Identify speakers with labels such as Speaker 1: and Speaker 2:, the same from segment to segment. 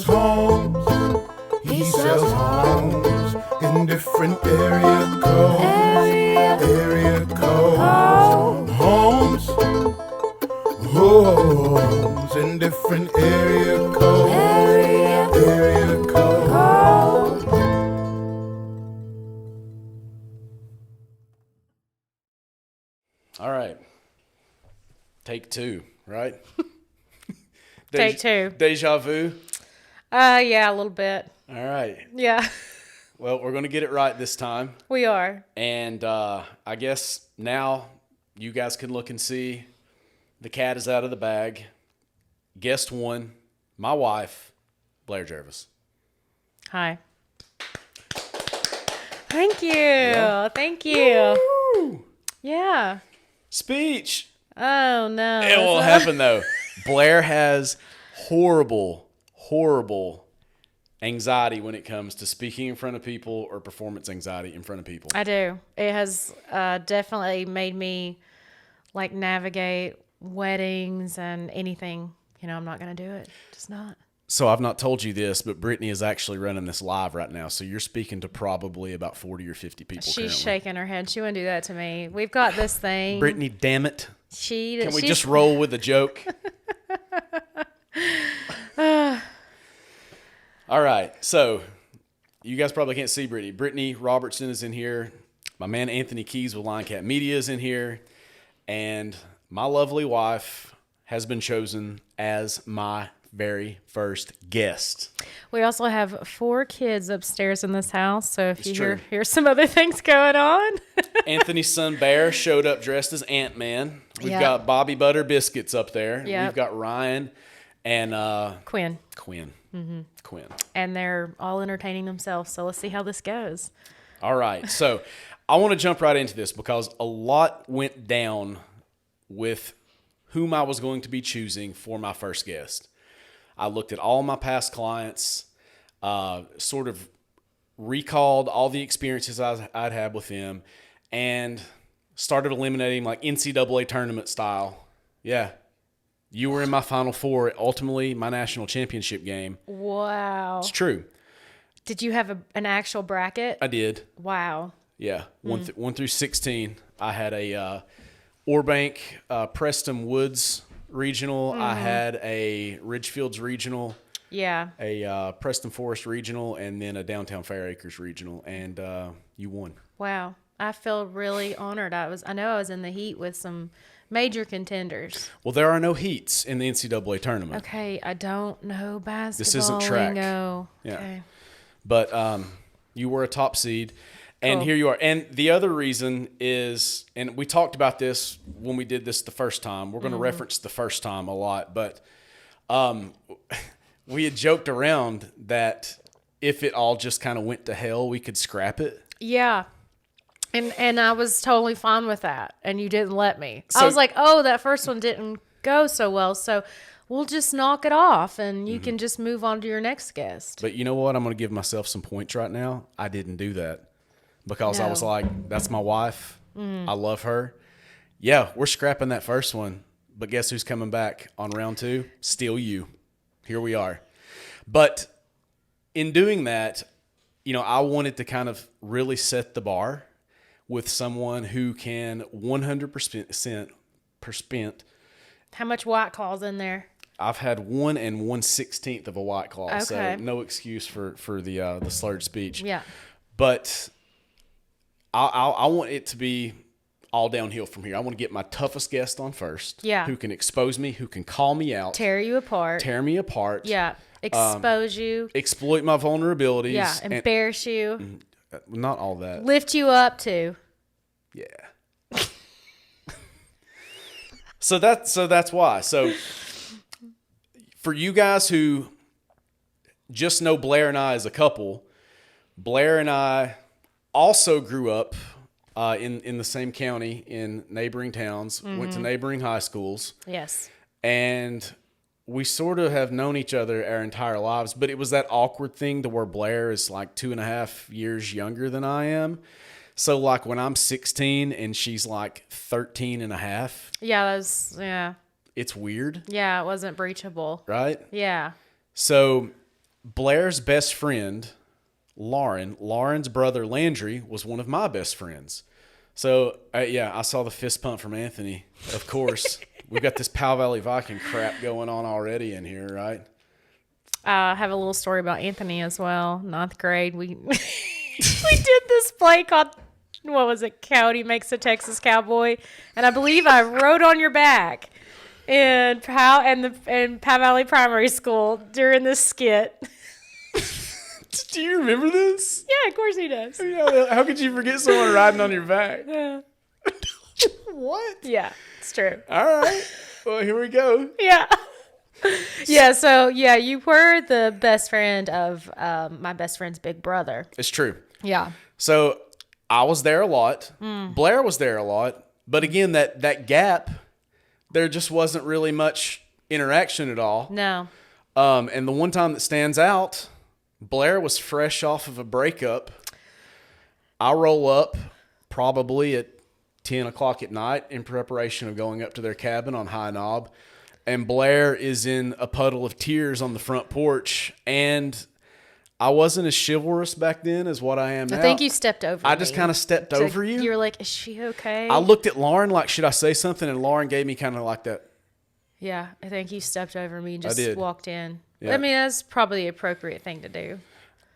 Speaker 1: sells homes. He sells homes in different area codes. Area codes. Homes. Homes in different area codes. Area codes.
Speaker 2: All right. Take two, right?
Speaker 3: Take two.
Speaker 2: Deja vu.
Speaker 3: Yeah, a little bit.
Speaker 2: All right.
Speaker 3: Yeah,
Speaker 2: Well, we're going to get it right this time.
Speaker 3: we are.
Speaker 2: And I guess now you guys can look and see the cat is out of the bag. Guest one, my wife, Blair Jervis.
Speaker 3: Hi. Thank you.
Speaker 2: Yeah.
Speaker 3: Thank you.
Speaker 2: Woo!
Speaker 3: Yeah.
Speaker 2: Speech.
Speaker 3: Oh, no.
Speaker 2: It won't happen, though. Blair has horrible anxiety when it comes to speaking in front of people or performance anxiety in front of people.
Speaker 3: I do. It has definitely made me like navigate weddings and anything. You know, I'm not going to do it. Just not.
Speaker 2: So I've not told you this, but Brittany is actually running this live right now. So you're speaking to probably about 40 or 50 people
Speaker 3: She's
Speaker 2: currently.
Speaker 3: shaking her head. She wouldn't do that to me. We've got this thing.
Speaker 2: Brittany, damn it.
Speaker 3: Can
Speaker 2: we just roll with a joke? All right. So you guys probably can't see Brittany. Brittany Robertson is in here. My man Anthony Keys with Lion Cat Media is in here. And my lovely wife has been chosen as my very first guest.
Speaker 3: We also have 4 kids upstairs in this house, so if
Speaker 2: It's
Speaker 3: you
Speaker 2: true.
Speaker 3: hear some other things going on.
Speaker 2: Anthony's son Bear showed up dressed as Ant-Man. We've
Speaker 3: Yep.
Speaker 2: got Bobby Butter Biscuits up there.
Speaker 3: Yep.
Speaker 2: We've got Ryan and
Speaker 3: Quinn.
Speaker 2: Quinn. Quinn.
Speaker 3: And they're all entertaining themselves, so let's see how this goes.
Speaker 2: All right. So I want to jump right into this because a lot went down with whom I was going to be choosing for my first guest. I looked at all my past clients, sort of recalled all the experiences I'd had with them, and started eliminating like NCAA tournament style. Yeah. You were in my Final Four, ultimately my national championship game.
Speaker 3: Wow.
Speaker 2: It's true.
Speaker 3: Did you have an actual bracket?
Speaker 2: I did.
Speaker 3: Wow.
Speaker 2: Yeah. 1 through 16. I had a Orbank, Preston Woods regional. I had a Ridgefields regional,
Speaker 3: Yeah.
Speaker 2: a Preston Forest regional, and then a Downtown Fair Acres regional. And you won.
Speaker 3: Wow. I feel really honored. I know I was in the heat with some major contenders.
Speaker 2: Well, there are no heats in the NCAA tournament.
Speaker 3: Okay, I don't know basketball.
Speaker 2: This isn't track.
Speaker 3: lingo.
Speaker 2: Yeah.
Speaker 3: Okay.
Speaker 2: But you were a top seed. And
Speaker 3: Cool.
Speaker 2: here you are. And the other reason is, and we talked about this when we did this the first time. We're going to reference the first time a lot. But we had joked around that if it all just kind of went to hell, we could scrap it.
Speaker 3: Yeah. And I was totally fine with that. And you didn't let me. I
Speaker 2: So-
Speaker 3: was like, oh, that first one didn't go so well. So we'll just knock it off and you can just move on to your next guest.
Speaker 2: But you know what? I'm going to give myself some points right now. I didn't do that because I was
Speaker 3: No.
Speaker 2: like, that's my wife. I love her. Yeah, we're scrapping that first one. But guess who's coming back on round 2? Still you. Here we are. But in doing that, I wanted to kind of really set the bar with someone who can 100%.
Speaker 3: How much White Claw's in there?
Speaker 2: I've had 1 1/16 of a White Claw, so
Speaker 3: Okay.
Speaker 2: no excuse for the slurred speech.
Speaker 3: Yeah.
Speaker 2: But I want it to be all downhill from here. I want to get my toughest guest on first.
Speaker 3: Yeah.
Speaker 2: Who can expose me, who can call me out,
Speaker 3: Tear you apart.
Speaker 2: tear me apart.
Speaker 3: Yeah. Expose you.
Speaker 2: Exploit my vulnerabilities.
Speaker 3: Yeah.
Speaker 2: and-
Speaker 3: Embarrass you.
Speaker 2: not all that.
Speaker 3: Lift you up too.
Speaker 2: Yeah. So that's why. So for you guys who just know Blair and I as a couple, Blair and I also grew up in the same county in neighboring towns, went to neighboring high schools,
Speaker 3: Yes.
Speaker 2: and we sort of have known each other our entire lives, but it was that awkward thing to where Blair is like 2.5 years younger than I am. So like when I'm 16 and she's like 13 and a half,
Speaker 3: Yeah,
Speaker 2: it's weird,
Speaker 3: yeah, it wasn't breachable.
Speaker 2: right?
Speaker 3: Yeah.
Speaker 2: So Blair's best friend, Lauren's brother Landry was one of my best friends. So, I saw the fist pump from Anthony, of course. We've got this Powell Valley Viking crap going on already in here, right?
Speaker 3: I have a little story about Anthony as well. 9th grade, we we did this play called, what was it? Coyote Makes a Texas Cowboy. And I believe I rode on your back in Powell Valley Primary School during this skit.
Speaker 2: Do you remember this?
Speaker 3: Yeah, of course he does.
Speaker 2: How could you forget someone riding on your back?
Speaker 3: Yeah.
Speaker 2: What?
Speaker 3: Yeah, it's true.
Speaker 2: All right. Well, here we go.
Speaker 3: Yeah. Yeah, so, you were the best friend of my best friend's big brother.
Speaker 2: It's true.
Speaker 3: Yeah.
Speaker 2: So I was there a lot. Blair was there a lot. But again, that gap, there just wasn't really much interaction at all.
Speaker 3: No.
Speaker 2: And the one time that stands out, Blair was fresh off of a breakup. I roll up probably at 10 o'clock at night in preparation of going up to their cabin on High Knob. And Blair is in a puddle of tears on the front porch. And I wasn't as chivalrous back then as what I am now.
Speaker 3: I think you stepped over
Speaker 2: I just kind of stepped over you.
Speaker 3: You were like, is she okay?
Speaker 2: I looked at Lauren like, should I say something? And Lauren gave me kind of like that.
Speaker 3: Yeah, I think you stepped over me and just
Speaker 2: did.
Speaker 3: walked in.
Speaker 2: Yeah.
Speaker 3: I mean, that's probably the appropriate thing to do.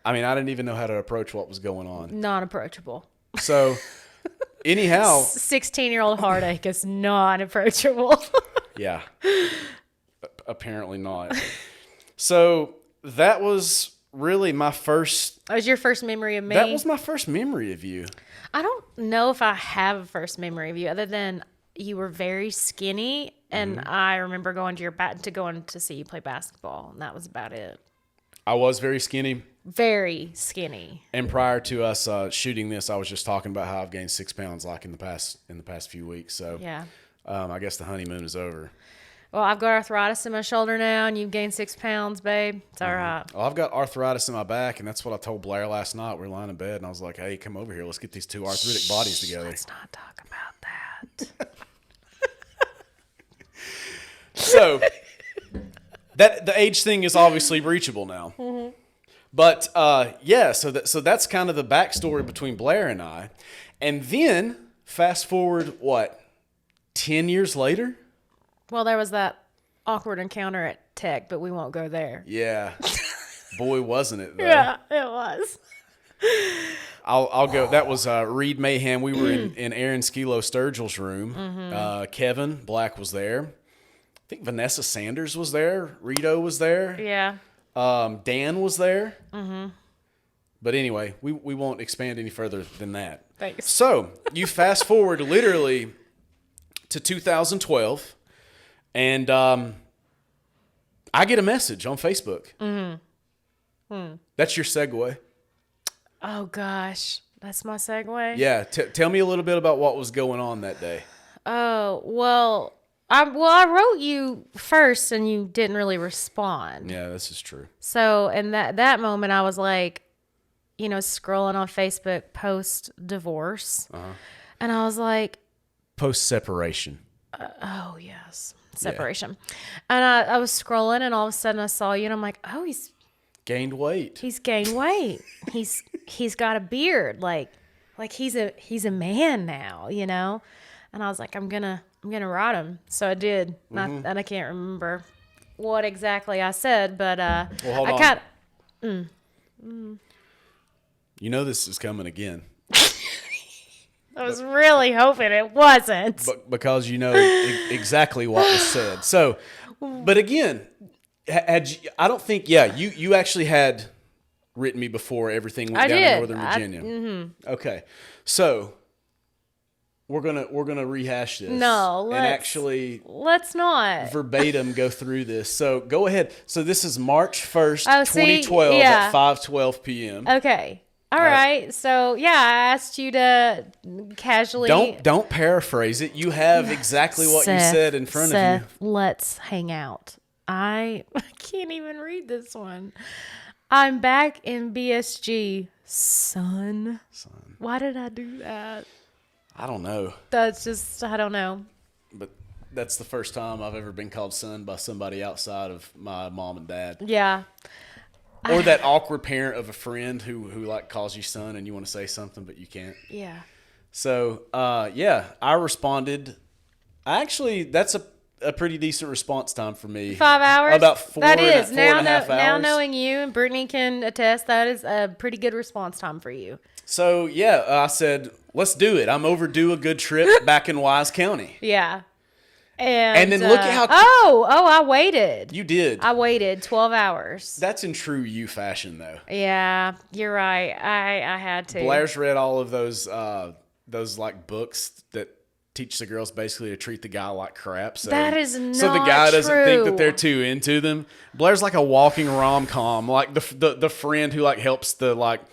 Speaker 2: I mean, I didn't even know how to approach what was going on.
Speaker 3: Non-approachable.
Speaker 2: So, anyhow.
Speaker 3: 16-year-old heartache is non-approachable.
Speaker 2: Yeah. Apparently not. So, that was really my first.
Speaker 3: That was your first memory of me?
Speaker 2: That was my first memory of you.
Speaker 3: I don't know if I have a first memory of you other than you were very skinny, and I remember going to see you play basketball, and that was about it.
Speaker 2: I was very skinny.
Speaker 3: Very skinny.
Speaker 2: And prior to us shooting this, I was just talking about how I've gained 6 pounds like in the past few weeks. So
Speaker 3: yeah,
Speaker 2: I guess the honeymoon is over.
Speaker 3: Well, I've got arthritis in my shoulder now, and you've gained 6 pounds, babe. It's all right.
Speaker 2: Well, I've got arthritis in my back, and that's what I told Blair last night. We were lying in bed, and I was like, "Hey, come over here. Let's get these two arthritic bodies together."
Speaker 3: Let's not talk about that.
Speaker 2: So that the age thing is obviously reachable now. Mm-hmm. But so that's kind of the backstory between Blair and I. And then fast forward 10 years later?
Speaker 3: Well, there was that awkward encounter at Tech, but we won't go there.
Speaker 2: Yeah. Boy, wasn't it though.
Speaker 3: Yeah, it was.
Speaker 2: I'll go. That was Reed Mayhem. We were in Aaron Skilo Sturgill's room. Mm-hmm. Kevin Black was there. I think Vanessa Sanders was there. Rito was there.
Speaker 3: Yeah.
Speaker 2: Dan was there. Mm-hmm. But anyway, we won't expand any further than that.
Speaker 3: Thanks.
Speaker 2: So you fast forward literally to 2012, and I get a message on Facebook. Mm-hmm. That's your segue.
Speaker 3: Oh, gosh. That's my segue?
Speaker 2: Yeah. Tell me a little bit about what was going on that day.
Speaker 3: Oh, well... I wrote you first and you didn't really respond.
Speaker 2: Yeah, this is true.
Speaker 3: So in that moment, I was like, scrolling on Facebook post-divorce. Uh-huh. And I was like...
Speaker 2: Post-separation.
Speaker 3: Oh, yes. Separation. Yeah. And I was scrolling and all of a sudden I saw you and I'm like, oh, he's...
Speaker 2: Gained weight.
Speaker 3: He's gained weight. He's got a beard. Like he's a man now, And I was like, I'm gonna write him. So I did. And I can't remember what exactly I said, but
Speaker 2: well, hold on. You know this is coming again.
Speaker 3: I was really hoping it wasn't.
Speaker 2: But because you know exactly what was said. So, but again, I don't think. Yeah, you actually had written me before everything went down in Northern Virginia. Okay, so. We're gonna rehash this.
Speaker 3: No, let's not
Speaker 2: verbatim go through this. So go ahead. So this is March 1st, 2012 at 5:12 p.m.
Speaker 3: Okay. All right. So I asked you to casually
Speaker 2: don't paraphrase it. You have exactly what you said in front of you.
Speaker 3: Let's hang out. I can't even read this one. I'm back in BSG, son. Why did I do that?
Speaker 2: I don't know.
Speaker 3: That's just, I don't know.
Speaker 2: But that's the first time I've ever been called son by somebody outside of my mom and dad.
Speaker 3: Yeah.
Speaker 2: Or that awkward parent of a friend who like calls you son and you want to say something but you can't.
Speaker 3: Yeah.
Speaker 2: So I responded. Actually, that's a pretty decent response time for me.
Speaker 3: 5 hours?
Speaker 2: About four.
Speaker 3: That is.
Speaker 2: Four and a half
Speaker 3: Now
Speaker 2: hours.
Speaker 3: knowing you, and Brittany can attest, that is a pretty good response time for you.
Speaker 2: So I said, let's do it. I'm overdue a good trip back in Wise County.
Speaker 3: Yeah. And
Speaker 2: then look at how
Speaker 3: I waited.
Speaker 2: you did.
Speaker 3: I waited 12 hours.
Speaker 2: That's in true you fashion, though.
Speaker 3: Yeah, you're right. I had to.
Speaker 2: Blair's read all of those like books that teach the girls basically to treat the guy like crap. So,
Speaker 3: That is not
Speaker 2: so the guy doesn't think that
Speaker 3: true.
Speaker 2: they're too into them. Blair's like a walking rom-com, like the friend who like helps the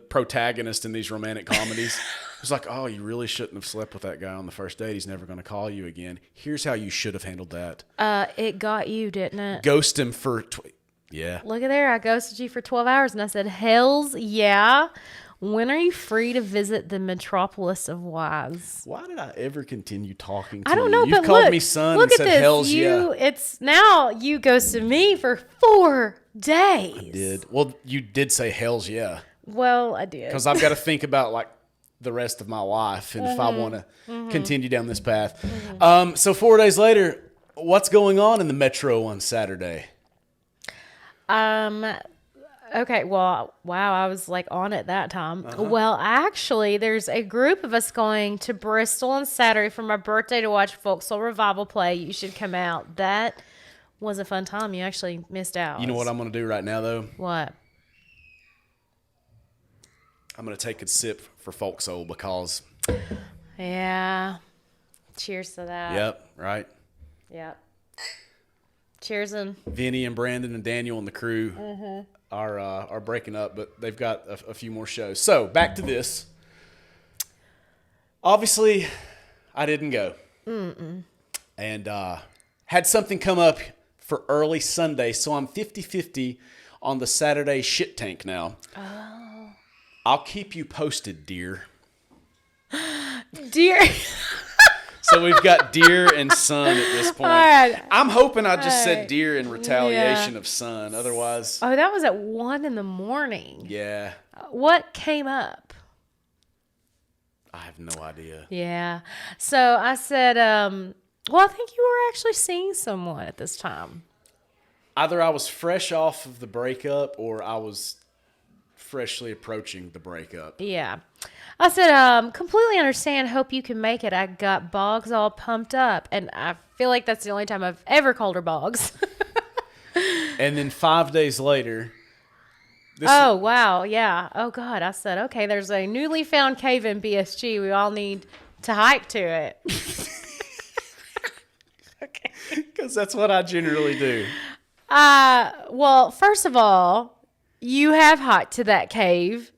Speaker 2: protagonist in these romantic comedies. It's like, oh, you really shouldn't have slept with that guy on the first date. He's never going to call you again. Here's how you should have handled that.
Speaker 3: It got you, didn't it?
Speaker 2: Ghost him for yeah.
Speaker 3: Look at there. I ghosted you for 12 hours, and I said, hells yeah. When are you free to visit the metropolis of Wise?
Speaker 2: Why did I ever continue talking to
Speaker 3: I don't
Speaker 2: you?
Speaker 3: know,
Speaker 2: You've
Speaker 3: but
Speaker 2: called
Speaker 3: look,
Speaker 2: me son
Speaker 3: look
Speaker 2: and
Speaker 3: at
Speaker 2: said
Speaker 3: this.
Speaker 2: hells yeah.
Speaker 3: It's now you ghosted me for 4 days.
Speaker 2: Did. Well, you did say hells yeah.
Speaker 3: Well, I did.
Speaker 2: Because I've got to think about like the rest of my life and if I want to continue down this path. So 4 days later, what's going on in the metro on Saturday?
Speaker 3: Okay, well, wow, I was like on it that time. Well, actually, there's a group of us going to Bristol on Saturday for my birthday to watch Folk Soul Revival play. You should come out. That was a fun time. You actually missed out.
Speaker 2: You know what I'm going to do right now, though?
Speaker 3: What?
Speaker 2: I'm going to take a sip for Folk Soul because...
Speaker 3: Yeah. Cheers to that.
Speaker 2: Yep, right?
Speaker 3: Yep. Cheers and...
Speaker 2: Vinny and Brandon and Daniel and the crew are breaking up, but they've got a few more shows. So, back to this. Obviously, I didn't go. And had something come up for early Sunday, so I'm 50-50 on the Saturday shit tank now. Oh. I'll keep you posted, dear.
Speaker 3: Dear...
Speaker 2: So we've got dear and son at this point.
Speaker 3: right.
Speaker 2: I'm hoping I just said dear in retaliation of son. Otherwise,
Speaker 3: Oh, that was at 1 a.m.
Speaker 2: yeah,
Speaker 3: What came up?
Speaker 2: I have no idea.
Speaker 3: Yeah. So I said, well, I think you were actually seeing someone at this time.
Speaker 2: Either I was fresh off of the breakup or I was freshly approaching the breakup.
Speaker 3: Yeah. I said, completely understand. Hope you can make it. I got Boggs all pumped up. And I feel like that's the only time I've ever called her Boggs.
Speaker 2: And then 5 days later.
Speaker 3: Oh, wow. Yeah. Oh, God. I said, okay, there's a newly found cave in BSG. We all need to hike to it. Okay.
Speaker 2: Because that's what I generally do.
Speaker 3: Well, first of all, you have hiked to that cave.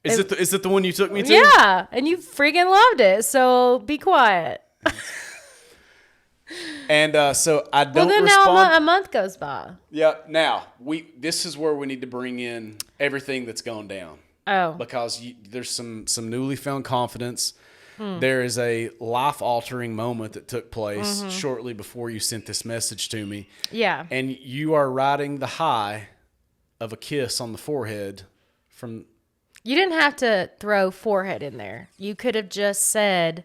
Speaker 2: Is it the one you took me to?
Speaker 3: Yeah, and you freaking loved it. So be quiet.
Speaker 2: And so I don't
Speaker 3: Well, then
Speaker 2: respond.
Speaker 3: now a month goes by.
Speaker 2: Yeah. Now this is where we need to bring in everything that's gone down.
Speaker 3: Oh,
Speaker 2: Because there's some newly found confidence. There is a life-altering moment that took place shortly before you sent this message to me.
Speaker 3: yeah.
Speaker 2: And you are riding the high of a kiss on the forehead from...
Speaker 3: You didn't have to throw forehead in there. You could have just said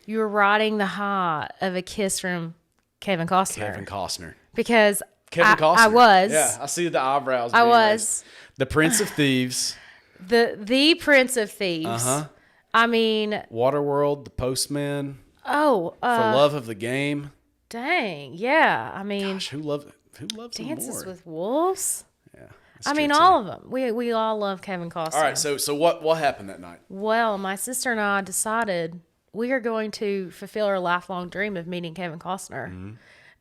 Speaker 3: you were riding the high of a kiss from Kevin Costner. Because
Speaker 2: Kevin Costner.
Speaker 3: I was.
Speaker 2: Yeah, I see the eyebrows.
Speaker 3: I
Speaker 2: being
Speaker 3: was.
Speaker 2: raised. The Prince of Thieves.
Speaker 3: The Prince of Thieves.
Speaker 2: Uh-huh.
Speaker 3: I mean,
Speaker 2: Waterworld, The Postman.
Speaker 3: oh,
Speaker 2: For Love of the Game.
Speaker 3: dang. Yeah. I mean,
Speaker 2: Gosh, who loves them
Speaker 3: Dances
Speaker 2: more?
Speaker 3: with Wolves.
Speaker 2: Yeah,
Speaker 3: I mean, all of them. We all love Kevin Costner.
Speaker 2: All right, so what happened that night?
Speaker 3: Well, my sister and I decided we are going to fulfill our lifelong dream of meeting Kevin Costner.
Speaker 2: Mm-hmm.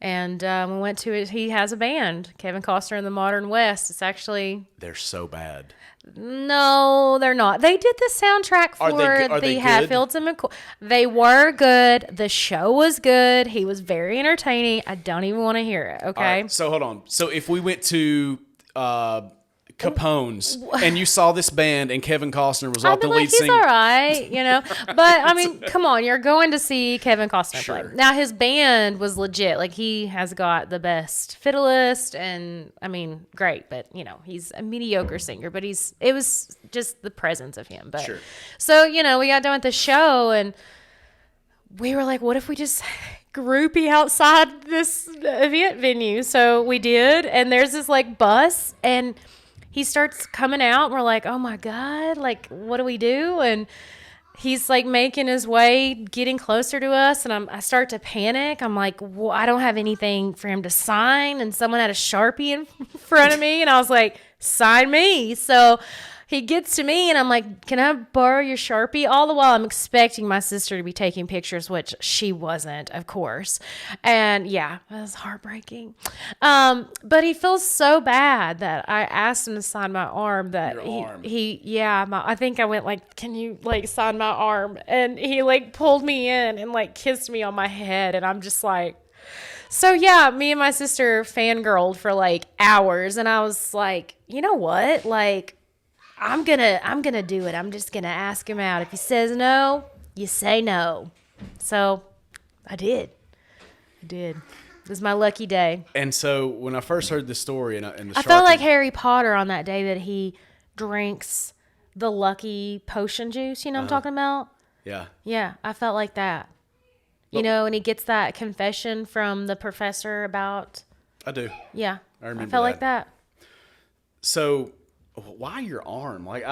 Speaker 3: And we went to it. He has a band, Kevin Costner and the Modern West. It's actually...
Speaker 2: They're so bad.
Speaker 3: No, they're not. They did the soundtrack for
Speaker 2: are they
Speaker 3: the
Speaker 2: good?
Speaker 3: Hatfields and McCoy. They were good. The show was good. He was very entertaining. I don't even want to hear it, okay?
Speaker 2: All right, so hold on. So if we went to Capone's, and you saw this band, and Kevin Costner was
Speaker 3: I'd
Speaker 2: off
Speaker 3: be
Speaker 2: the
Speaker 3: like,
Speaker 2: lead
Speaker 3: he's
Speaker 2: singer.
Speaker 3: all right, But I mean, come on, you're going to see Kevin Costner
Speaker 2: Sure.
Speaker 3: play. Now his band was legit. Like he has got the best fiddleist, and I mean, great. But he's a mediocre singer. But it was just the presence of him. But
Speaker 2: Sure.
Speaker 3: so we got done with the show, and we were like, what if we just groupie outside this event venue? So we did, and there's this like bus, and he starts coming out, and we're like, oh my God, like, what do we do? And he's like making his way, getting closer to us, and I start to panic. I'm like, well, I don't have anything for him to sign, and someone had a Sharpie in front of me, and I was like, sign me. So he gets to me, and I'm like, can I borrow your Sharpie? All the while I'm expecting my sister to be taking pictures, which she wasn't, of course. And yeah, it was heartbreaking. But he feels so bad that I asked him to sign my arm. That
Speaker 2: Your arm.
Speaker 3: I think I went like, can you like sign my arm? And he like pulled me in and like kissed me on my head. And I'm just like, so yeah, me and my sister fangirled for like hours. And I was like, you know what? Like, I'm gonna do it. I'm just gonna ask him out. If he says no, you say no. So I did. It was my lucky day.
Speaker 2: And so when I first heard the story, and the
Speaker 3: I felt like Harry Potter on that day that he drinks the lucky potion juice. You know what I'm talking about?
Speaker 2: Yeah.
Speaker 3: Yeah, I felt like that. And he gets that confession from the professor about.
Speaker 2: I do.
Speaker 3: Yeah,
Speaker 2: I remember
Speaker 3: felt
Speaker 2: that.
Speaker 3: like that.
Speaker 2: So why your arm? Like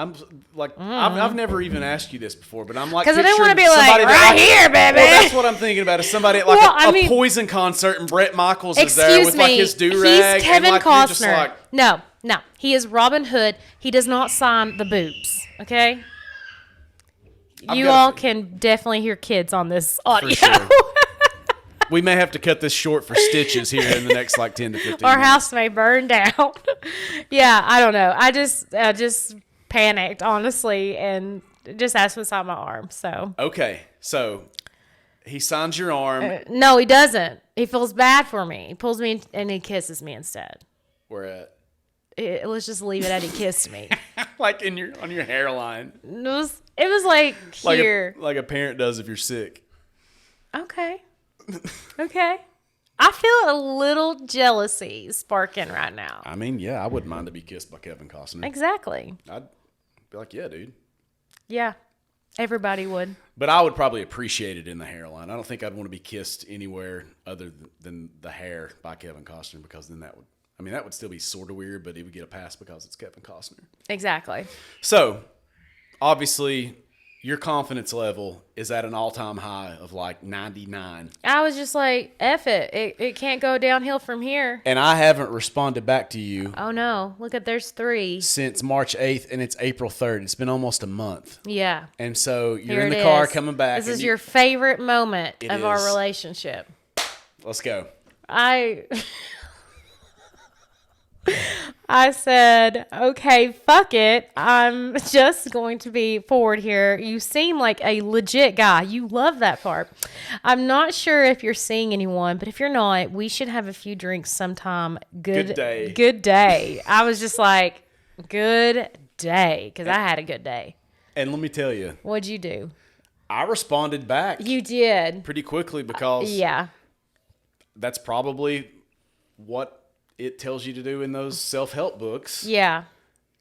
Speaker 2: I've never even asked you this before, but I'm like,
Speaker 3: Because I didn't want to be
Speaker 2: picturing
Speaker 3: like,
Speaker 2: somebody
Speaker 3: right here, baby.
Speaker 2: Well, that's what I'm thinking about. Is somebody at like
Speaker 3: Well,
Speaker 2: a Poison concert, and Bret Michaels is there
Speaker 3: Excuse
Speaker 2: with
Speaker 3: me,
Speaker 2: like his do-rag,
Speaker 3: he's Kevin
Speaker 2: and like you're just
Speaker 3: Costner.
Speaker 2: like,
Speaker 3: No, he is Robin Hood. He does not sign the boobs. Okay, you
Speaker 2: got a
Speaker 3: all
Speaker 2: f-
Speaker 3: can definitely hear kids on this audio.
Speaker 2: sure. We may have to cut this short for stitches here in the next like 10 to 15
Speaker 3: Our
Speaker 2: minutes.
Speaker 3: house may burn down. Yeah, I don't know. I just panicked honestly and just asked him to sign my arm. So
Speaker 2: Okay, so he signs your arm.
Speaker 3: no, he doesn't. He feels bad for me. He pulls me in, and he kisses me instead.
Speaker 2: We're at
Speaker 3: Let's just leave it at he kissed me.
Speaker 2: like on your hairline,
Speaker 3: It was like here.
Speaker 2: like a parent does if you're sick.
Speaker 3: Okay. I feel a little jealousy sparking right now.
Speaker 2: I mean, yeah, I wouldn't mind to be kissed by Kevin Costner.
Speaker 3: Exactly.
Speaker 2: I'd be like, yeah, dude.
Speaker 3: Yeah. Everybody would.
Speaker 2: But I would probably appreciate it in the hairline. I don't think I'd want to be kissed anywhere other than the hair by Kevin Costner, because then that would still be sort of weird, but he would get a pass because it's Kevin Costner.
Speaker 3: Exactly.
Speaker 2: So, obviously, your confidence level is at an all-time high of like 99.
Speaker 3: I was just like, F it. It can't go downhill from here.
Speaker 2: And I haven't responded back to you
Speaker 3: Oh, no. Look at, there's 3.
Speaker 2: since March 8th, and it's April 3rd. It's been almost a month.
Speaker 3: Yeah.
Speaker 2: And so you're
Speaker 3: Here
Speaker 2: in
Speaker 3: it
Speaker 2: the car
Speaker 3: is.
Speaker 2: coming back.
Speaker 3: This
Speaker 2: and
Speaker 3: is your favorite moment
Speaker 2: It
Speaker 3: of our
Speaker 2: is.
Speaker 3: relationship.
Speaker 2: Let's go.
Speaker 3: I said, okay, fuck it. I'm just going to be forward here. You seem like a legit guy. You love that part. I'm not sure if you're seeing anyone, but if you're not, we should have a few drinks sometime.
Speaker 2: Good day.
Speaker 3: Good day. I was just like, good day, because I had a good day.
Speaker 2: And let me tell you,
Speaker 3: What'd you do?
Speaker 2: I responded back
Speaker 3: You did.
Speaker 2: pretty quickly because
Speaker 3: Yeah.
Speaker 2: that's probably what it tells you to do in those self-help books.
Speaker 3: Yeah.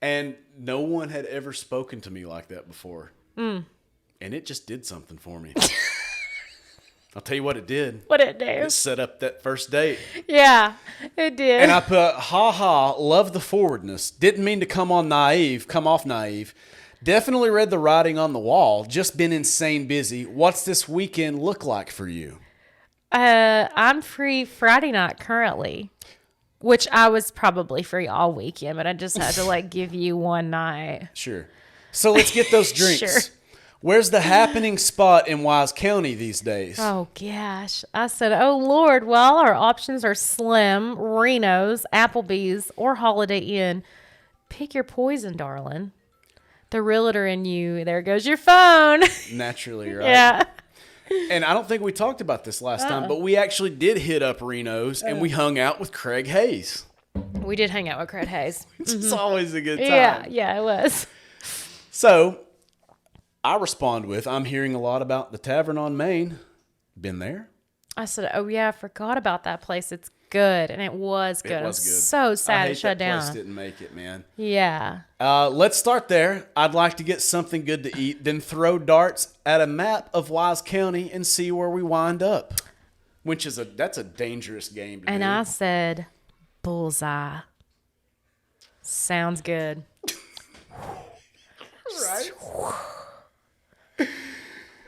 Speaker 2: And no one had ever spoken to me like that before.
Speaker 3: Mm.
Speaker 2: And it just did something for me. I'll tell you what it did.
Speaker 3: What it do?
Speaker 2: It set up that first date.
Speaker 3: Yeah, it did.
Speaker 2: And I put, love the forwardness. Didn't mean to come off naive. Definitely read the writing on the wall. Just been insane busy. What's this weekend look like for you?
Speaker 3: I'm free Friday night currently, which I was probably free all weekend, but I just had to like give you one night.
Speaker 2: Sure. So let's get those drinks.
Speaker 3: Sure.
Speaker 2: Where's the happening spot in Wise County these days?
Speaker 3: Oh gosh. I said, oh Lord, well, our options are Slim, Reno's, Applebee's, or Holiday Inn. Pick your poison, darling. The realtor in you, there goes your phone.
Speaker 2: Naturally, right?
Speaker 3: Yeah.
Speaker 2: And I don't think we talked about this last time, but we actually did hit up Reno's and we hung out with Craig Hayes.
Speaker 3: We did hang out with Craig Hayes.
Speaker 2: It's always a good time.
Speaker 3: Yeah, it was.
Speaker 2: So I respond with, I'm hearing a lot about the Tavern on Main. Been there?
Speaker 3: I said, oh, yeah, I forgot about that place. It's good. And it was good.
Speaker 2: It was
Speaker 3: I'm
Speaker 2: good.
Speaker 3: so sad
Speaker 2: I
Speaker 3: it shut
Speaker 2: that
Speaker 3: down.
Speaker 2: place didn't make it, man.
Speaker 3: Yeah.
Speaker 2: Let's start there. I'd like to get something good to eat, then throw darts at a map of Wise County and see where we wind up. Which is that's a dangerous game to do.
Speaker 3: And I said, bullseye. Sounds good.
Speaker 2: Right?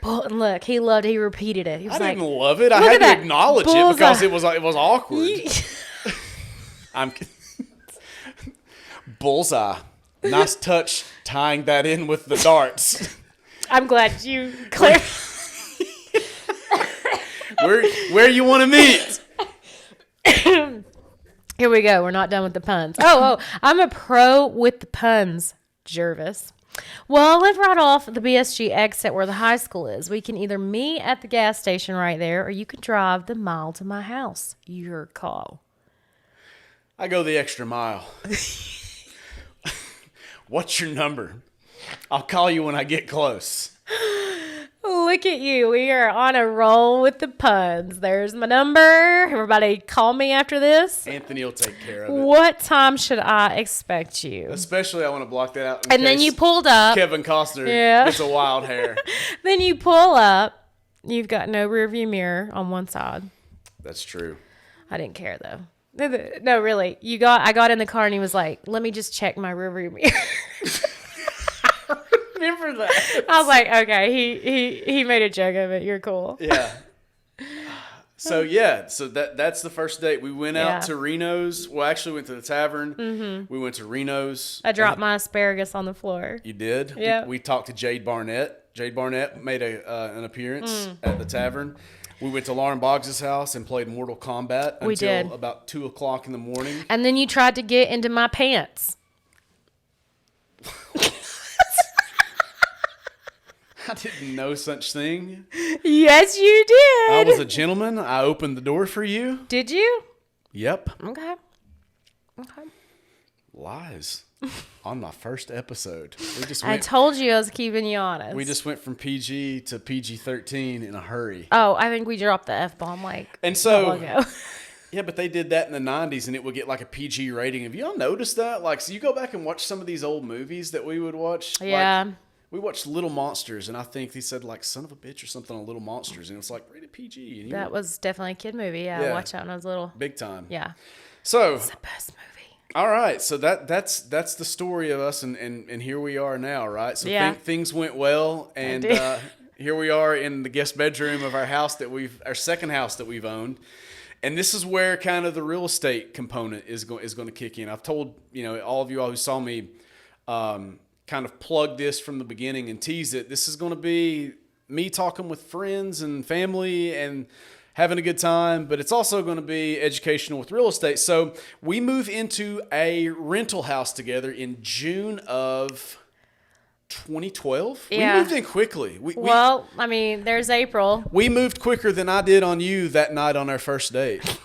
Speaker 3: And look, he repeated it. He was
Speaker 2: I
Speaker 3: like,
Speaker 2: didn't love it. I
Speaker 3: "Look
Speaker 2: had
Speaker 3: at
Speaker 2: to
Speaker 3: that
Speaker 2: acknowledge
Speaker 3: bullseye."
Speaker 2: it because it was awkward. I'm bullseye. Nice touch tying that in with the darts.
Speaker 3: I'm glad you clarified.
Speaker 2: Where you want to meet?
Speaker 3: Here we go. We're not done with the puns. Oh, I'm a pro with the puns, Jervis. Well, I live right off the BSG exit where the high school is. We can either meet at the gas station right there, or you can drive the mile to my house. Your call.
Speaker 2: I go the extra mile. What's your number? I'll call you when I get close.
Speaker 3: Look at you. We are on a roll with the puns. There's my number. Everybody call me after this.
Speaker 2: Anthony will take care of it.
Speaker 3: What time should I expect you?
Speaker 2: Especially I want to block that out.
Speaker 3: And then you pulled up.
Speaker 2: Kevin Costner gets a wild hair.
Speaker 3: Then you pull up. You've got no rearview mirror on one side.
Speaker 2: That's true.
Speaker 3: I didn't care though. No, really. I got in the car and he was like, "Let me just check my rearview mirror."
Speaker 2: Remember that?
Speaker 3: I was like, "Okay, he made a joke of it. You're cool."
Speaker 2: Yeah. So that's the first date. We went out to Reno's. Well, actually went to the tavern. Mm-hmm. We went to Reno's.
Speaker 3: I dropped my asparagus on the floor.
Speaker 2: You did?
Speaker 3: Yeah.
Speaker 2: We talked to Jade Barnett. Jade Barnett made an appearance at the tavern. We went to Lauren Boggs' house and played Mortal Kombat until about 2 o'clock in the morning.
Speaker 3: And then you tried to get into my pants.
Speaker 2: I didn't know such thing.
Speaker 3: Yes, you did.
Speaker 2: I was a gentleman. I opened the door for you.
Speaker 3: Did you?
Speaker 2: Yep.
Speaker 3: Okay.
Speaker 2: Lies. On my first episode.
Speaker 3: I told you I was keeping you honest.
Speaker 2: We just went from PG to PG-13 in a hurry.
Speaker 3: Oh, I think we dropped the F-bomb
Speaker 2: and so,
Speaker 3: a while ago.
Speaker 2: Yeah, but they did that in the 90s and it would get like a PG rating. Have y'all noticed that? Like, so you go back and watch some of these old movies that we would watch.
Speaker 3: Yeah.
Speaker 2: Like, we watched Little Monsters, and I think he said, like, son of a bitch or something on Little Monsters, and it was like, rated PG. And
Speaker 3: that was definitely a kid movie. Yeah, I watched that when I was little.
Speaker 2: Big time.
Speaker 3: Yeah.
Speaker 2: So.
Speaker 3: It's the best movie.
Speaker 2: All right. So that's the story of us, and here we are now, right? So things went well, and here we are in the guest bedroom of our house our second house that we've owned. And this is where kind of the real estate component is going to kick in. I've told, all of you all who saw me, kind of plug this from the beginning and tease it. This is going to be me talking with friends and family and having a good time, but it's also going to be educational with real estate. So we move into a rental house together in June of 2012.
Speaker 3: Yeah.
Speaker 2: We moved in quickly.
Speaker 3: There's April.
Speaker 2: We moved quicker than I did on you that night on our first date.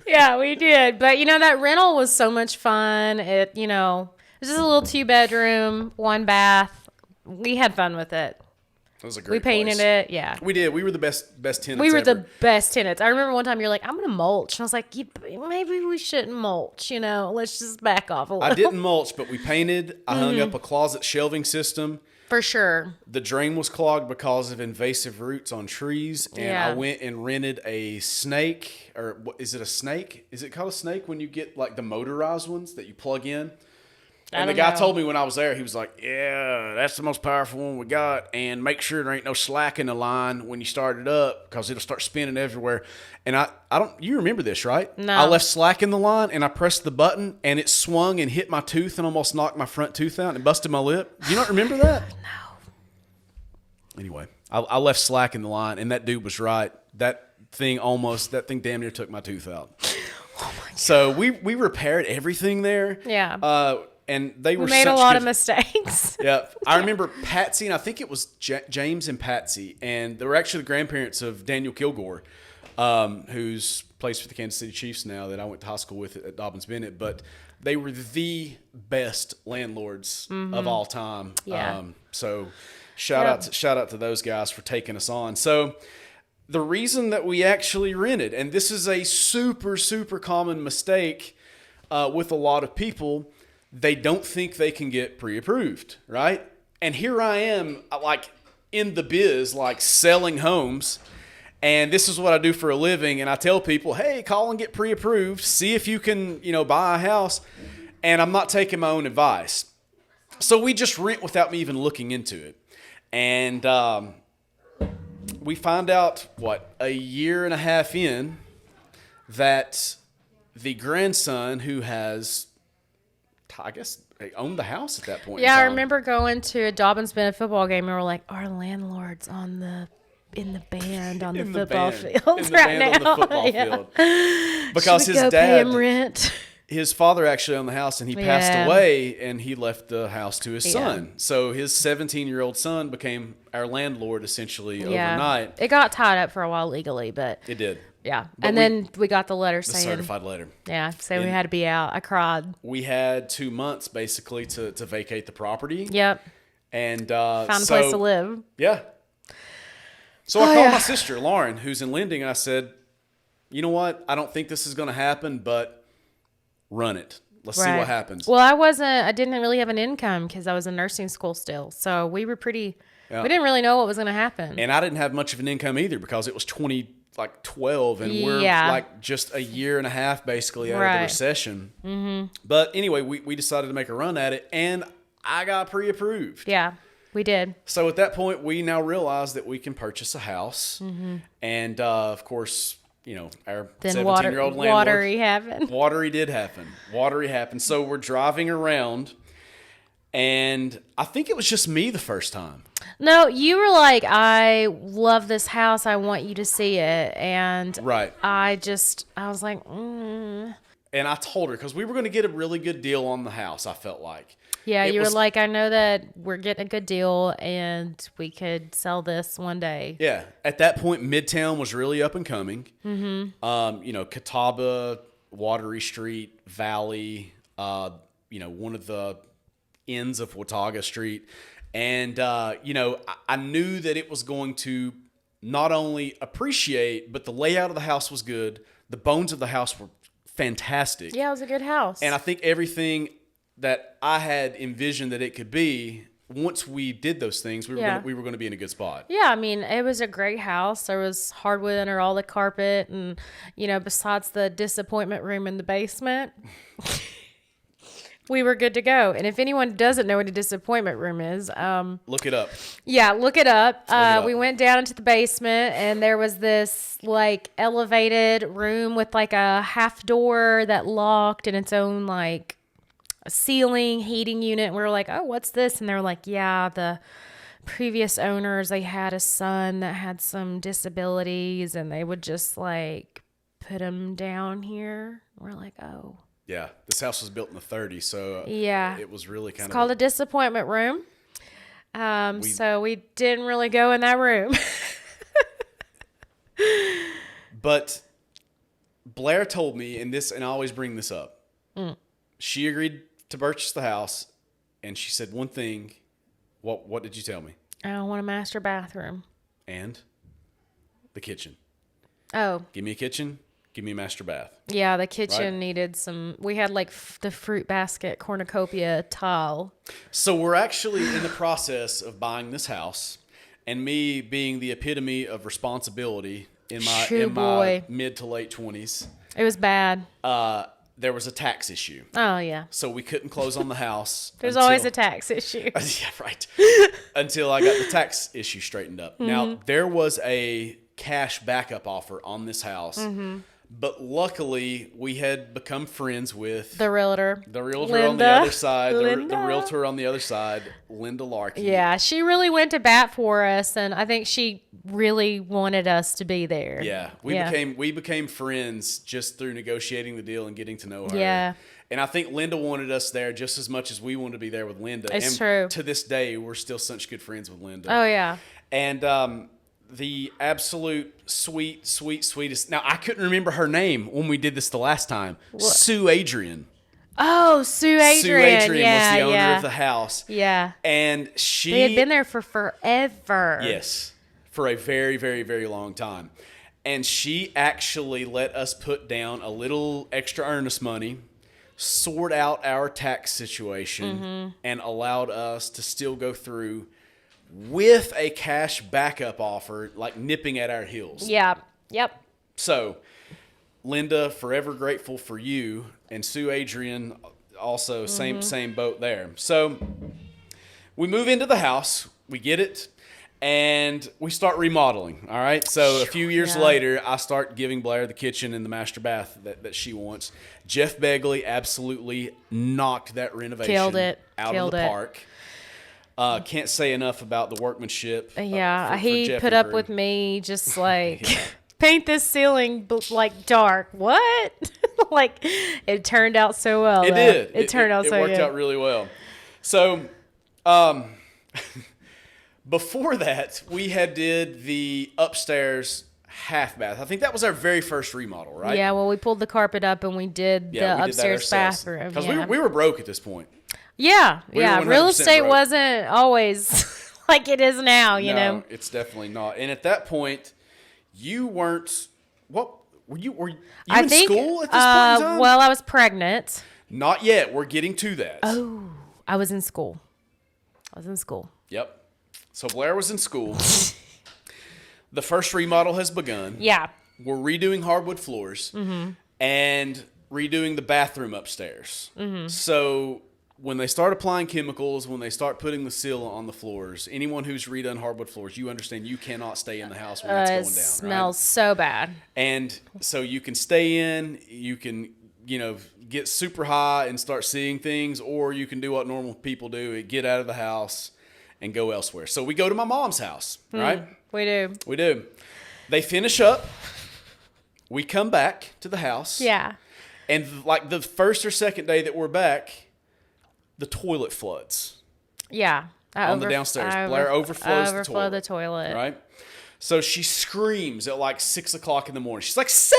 Speaker 3: Yeah, we did. But, that rental was so much fun. It was just a little 2-bedroom, 1 bath. We had fun with it.
Speaker 2: It was a great
Speaker 3: We painted
Speaker 2: place.
Speaker 3: it. Yeah.
Speaker 2: We did. We were the best tenants
Speaker 3: We were
Speaker 2: ever.
Speaker 3: the best tenants. I remember one time you're like, I'm going to mulch. And I was like, maybe we shouldn't mulch. Let's just back off a little.
Speaker 2: I didn't mulch, but we painted. I hung up a closet shelving system.
Speaker 3: For sure.
Speaker 2: The drain was clogged because of invasive roots on trees, and I
Speaker 3: Yeah.
Speaker 2: went and rented a snake, or is it a snake? Is it called a snake when you get like the motorized ones that you plug in? And the guy told me when I was there, he was like, "Yeah, that's the most powerful one we got, and make sure there ain't no slack in the line when you start it up because it'll start spinning everywhere." And I don't, you remember this, right?
Speaker 3: No.
Speaker 2: I left slack in the line, and I pressed the button, and it swung and hit my tooth and almost knocked my front tooth out and busted my lip. Do you not remember that?
Speaker 3: No.
Speaker 2: Anyway, I left slack in the line, and that dude was right. That thing damn near took my tooth out. Oh my God. So we repaired everything there.
Speaker 3: Yeah.
Speaker 2: And they were
Speaker 3: We made
Speaker 2: such
Speaker 3: a lot
Speaker 2: good,
Speaker 3: of mistakes.
Speaker 2: Yeah. I remember Patsy, and I think it was James and Patsy, and they were actually the grandparents of Daniel Kilgore. who's plays for the Kansas City Chiefs now that I went to high school with at Dobbins Bennett, but they were the best landlords of all time.
Speaker 3: Yeah.
Speaker 2: So shout out to those guys for taking us on. So the reason that we actually rented, and this is a super, super common mistake with a lot of people, they don't think they can get pre-approved, right? And here I am, like, in the biz, like, selling homes, and this is what I do for a living, and I tell people, hey, call and get pre-approved, see if you can, buy a house, and I'm not taking my own advice. So we just rent without me even looking into it. And we find out, a year and a half in, that the grandson who has, I guess, owned the house at that point.
Speaker 3: Yeah, I remember going to a Dobbins Bennett football game and we're like, our landlord's in the band on the football field right now.
Speaker 2: Field. Because
Speaker 3: Should we
Speaker 2: his
Speaker 3: go
Speaker 2: dad,
Speaker 3: pay him rent?
Speaker 2: His father actually owned the house, and he passed away, and he left the house to his son. So his 17-year-old son became our landlord essentially overnight.
Speaker 3: It got tied up for a while legally, but
Speaker 2: it did.
Speaker 3: Yeah, and then we got the letter saying,
Speaker 2: certified letter.
Speaker 3: Yeah, saying we had to be out. I cried.
Speaker 2: We had 2 months basically to vacate the property.
Speaker 3: Yep.
Speaker 2: And
Speaker 3: found a place to live.
Speaker 2: Yeah. So I called my sister, Lauren, who's in lending, and I said, you know what? I don't think this is going to happen, but run it. Let's see what happens.
Speaker 3: Well, I didn't really have an income because I was in nursing school still. So we were we didn't really know what was going to happen.
Speaker 2: And I didn't have much of an income either because it was 2012 and we're like just a year and a half basically out of the recession. Mm-hmm. But anyway, we decided to make a run at it, and I got pre-approved.
Speaker 3: Yeah. We did.
Speaker 2: So at that point, we now realize that we can purchase a house. Mm-hmm. And, of course, our 17-year-old landlord.
Speaker 3: Watery happened.
Speaker 2: Watery happened. So we're driving around, and I think it was just me the first time.
Speaker 3: No, you were like, I love this house. I want you to see it. And I was like, And
Speaker 2: I told her, because we were going to get a really good deal on the house, I felt like.
Speaker 3: Yeah, you were like, I know that we're getting a good deal and we could sell this one day.
Speaker 2: Yeah. At that point, Midtown was really up and coming. Mm-hmm. Catawba, Watery Street, Valley, one of the ends of Watauga Street. And, I knew that it was going to not only appreciate, but the layout of the house was good. The bones of the house were fantastic.
Speaker 3: Yeah, it was a good house.
Speaker 2: And I think everything that I had envisioned that it could be, once we did those things, we were going to be in a good spot.
Speaker 3: Yeah, I mean, it was a great house. There was hardwood under all the carpet, and besides the disappointment room in the basement, we were good to go. And if anyone doesn't know what a disappointment room is,
Speaker 2: look it up.
Speaker 3: Yeah, look it up. We went down into the basement, and there was this like elevated room with like a half door that locked and its own like ceiling heating unit. And we were like, oh, what's this? And they were like, yeah, the previous owners, they had a son that had some disabilities, and they would just like put him down here. We're like, oh.
Speaker 2: Yeah, this house was built in the 30s, so it was really kind of...
Speaker 3: It's called a disappointment room. So we didn't really go in that room.
Speaker 2: But Blair told me, and I always bring this up, she agreed to purchase the house, and she said one thing. What did you tell me?
Speaker 3: I want a master bathroom.
Speaker 2: And the kitchen.
Speaker 3: Oh.
Speaker 2: Give me a kitchen. Give me a master bath.
Speaker 3: Yeah, the kitchen needed some... We had like the fruit basket cornucopia tile.
Speaker 2: So we're actually in the process of buying this house, and me being the epitome of responsibility in my mid to late 20s.
Speaker 3: It was bad.
Speaker 2: There was a tax issue.
Speaker 3: Oh, yeah.
Speaker 2: So we couldn't close on the house.
Speaker 3: There's always a tax issue.
Speaker 2: Yeah, right. Until I got the tax issue straightened up. Mm-hmm. Now, there was a cash backup offer on this house. Mm-hmm. But luckily, we had become friends with
Speaker 3: the realtor.
Speaker 2: The realtor on the other side. The realtor on the other side, Linda Larkey.
Speaker 3: Yeah, she really went to bat for us, and I think she really wanted us to be there.
Speaker 2: Yeah, we became friends just through negotiating the deal and getting to know her.
Speaker 3: Yeah.
Speaker 2: And I think Linda wanted us there just as much as we wanted to be there with Linda.
Speaker 3: It's
Speaker 2: and
Speaker 3: true.
Speaker 2: To this day, we're still such good friends with Linda.
Speaker 3: Oh, yeah.
Speaker 2: And the absolute sweetest. Now, I couldn't remember her name when we did this the last time. Sue Adrian.
Speaker 3: Oh, Sue Adrian.
Speaker 2: Sue Adrian
Speaker 3: yeah,
Speaker 2: was the owner
Speaker 3: yeah.
Speaker 2: of the house.
Speaker 3: Yeah.
Speaker 2: And she...
Speaker 3: They had been there for forever.
Speaker 2: Yes. For a very, very, very long time. And she actually let us put down a little extra earnest money, sort out our tax situation, and allowed us to still go through with a cash backup offer, like nipping at our heels.
Speaker 3: Yeah. Yep.
Speaker 2: So, Linda, forever grateful for you, and Sue Adrian, also same boat there. So, we move into the house, we get it, and we start remodeling. All right. So a few years later, I start giving Blair the kitchen and the master bath that she wants. Jeff Begley absolutely knocked that renovation
Speaker 3: Killed it.
Speaker 2: out of the park. Can't say enough about the workmanship.
Speaker 3: Yeah,
Speaker 2: for
Speaker 3: he
Speaker 2: Jeff
Speaker 3: put
Speaker 2: and
Speaker 3: up
Speaker 2: crew.
Speaker 3: with me just like paint this ceiling like dark. What? Like it turned out so well.
Speaker 2: It did.
Speaker 3: It turned out so good.
Speaker 2: It worked out really well. So, before that, we had did the upstairs half bath. I think that was our very first remodel, right?
Speaker 3: Yeah, well, we pulled the carpet up and we did the upstairs bathroom.
Speaker 2: Because
Speaker 3: Yeah.
Speaker 2: we were broke at this point.
Speaker 3: Yeah,
Speaker 2: We were
Speaker 3: yeah.
Speaker 2: 100%
Speaker 3: Real estate
Speaker 2: broke.
Speaker 3: wasn't always like it is now, you know.
Speaker 2: It's definitely not. And at that point, you weren't. What were you? Were you
Speaker 3: I
Speaker 2: in
Speaker 3: think,
Speaker 2: school at this point in time?
Speaker 3: well, I was pregnant.
Speaker 2: Not yet. We're getting to that.
Speaker 3: Oh, I was in school.
Speaker 2: Yep. So Blair was in school. The first remodel has begun.
Speaker 3: Yeah.
Speaker 2: We're redoing hardwood floors and redoing the bathroom upstairs. So when they start applying chemicals, when they start putting the seal on the floors, anyone who's redone hardwood floors, you understand you cannot stay in the house when it's
Speaker 3: It
Speaker 2: going down.
Speaker 3: smells so bad.
Speaker 2: And so you can stay in, you can, get super high and start seeing things, or you can do what normal people do, get out of the house and go elsewhere. So we go to my mom's house, right?
Speaker 3: We do.
Speaker 2: We do. They finish up. We come back to the house.
Speaker 3: Yeah.
Speaker 2: And like the first or second day that we're back, the toilet floods.
Speaker 3: Yeah.
Speaker 2: On the downstairs. Blair overflows
Speaker 3: the toilet.
Speaker 2: Right? So she screams at like 6 o'clock in the morning. She's like, Seth!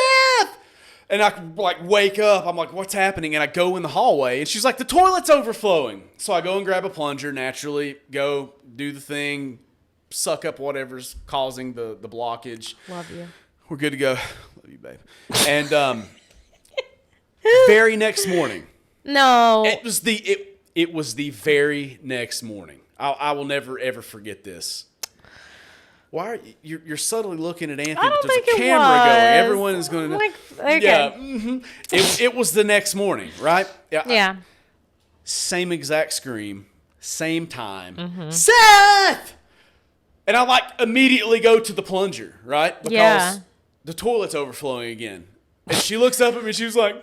Speaker 2: And I like wake up. I'm like, what's happening? And I go in the hallway and she's like, the toilet's overflowing. So I go and grab a plunger, naturally, go do the thing, suck up whatever's causing the blockage.
Speaker 3: Love you.
Speaker 2: We're good to go. Love you, babe. And very next morning.
Speaker 3: No.
Speaker 2: It was the very next morning. I will never ever forget this. Why are you're subtly looking at Anthony?
Speaker 3: I don't
Speaker 2: There's
Speaker 3: think
Speaker 2: a
Speaker 3: it
Speaker 2: camera
Speaker 3: was.
Speaker 2: going. Everyone is going to.
Speaker 3: Like, okay.
Speaker 2: Yeah. It was the next morning, right?
Speaker 3: Yeah.
Speaker 2: Same exact scream, same time.
Speaker 3: Mm-hmm.
Speaker 2: Seth! And I like immediately go to the plunger, right? Because the toilet's overflowing again. And she looks up at me. She was like,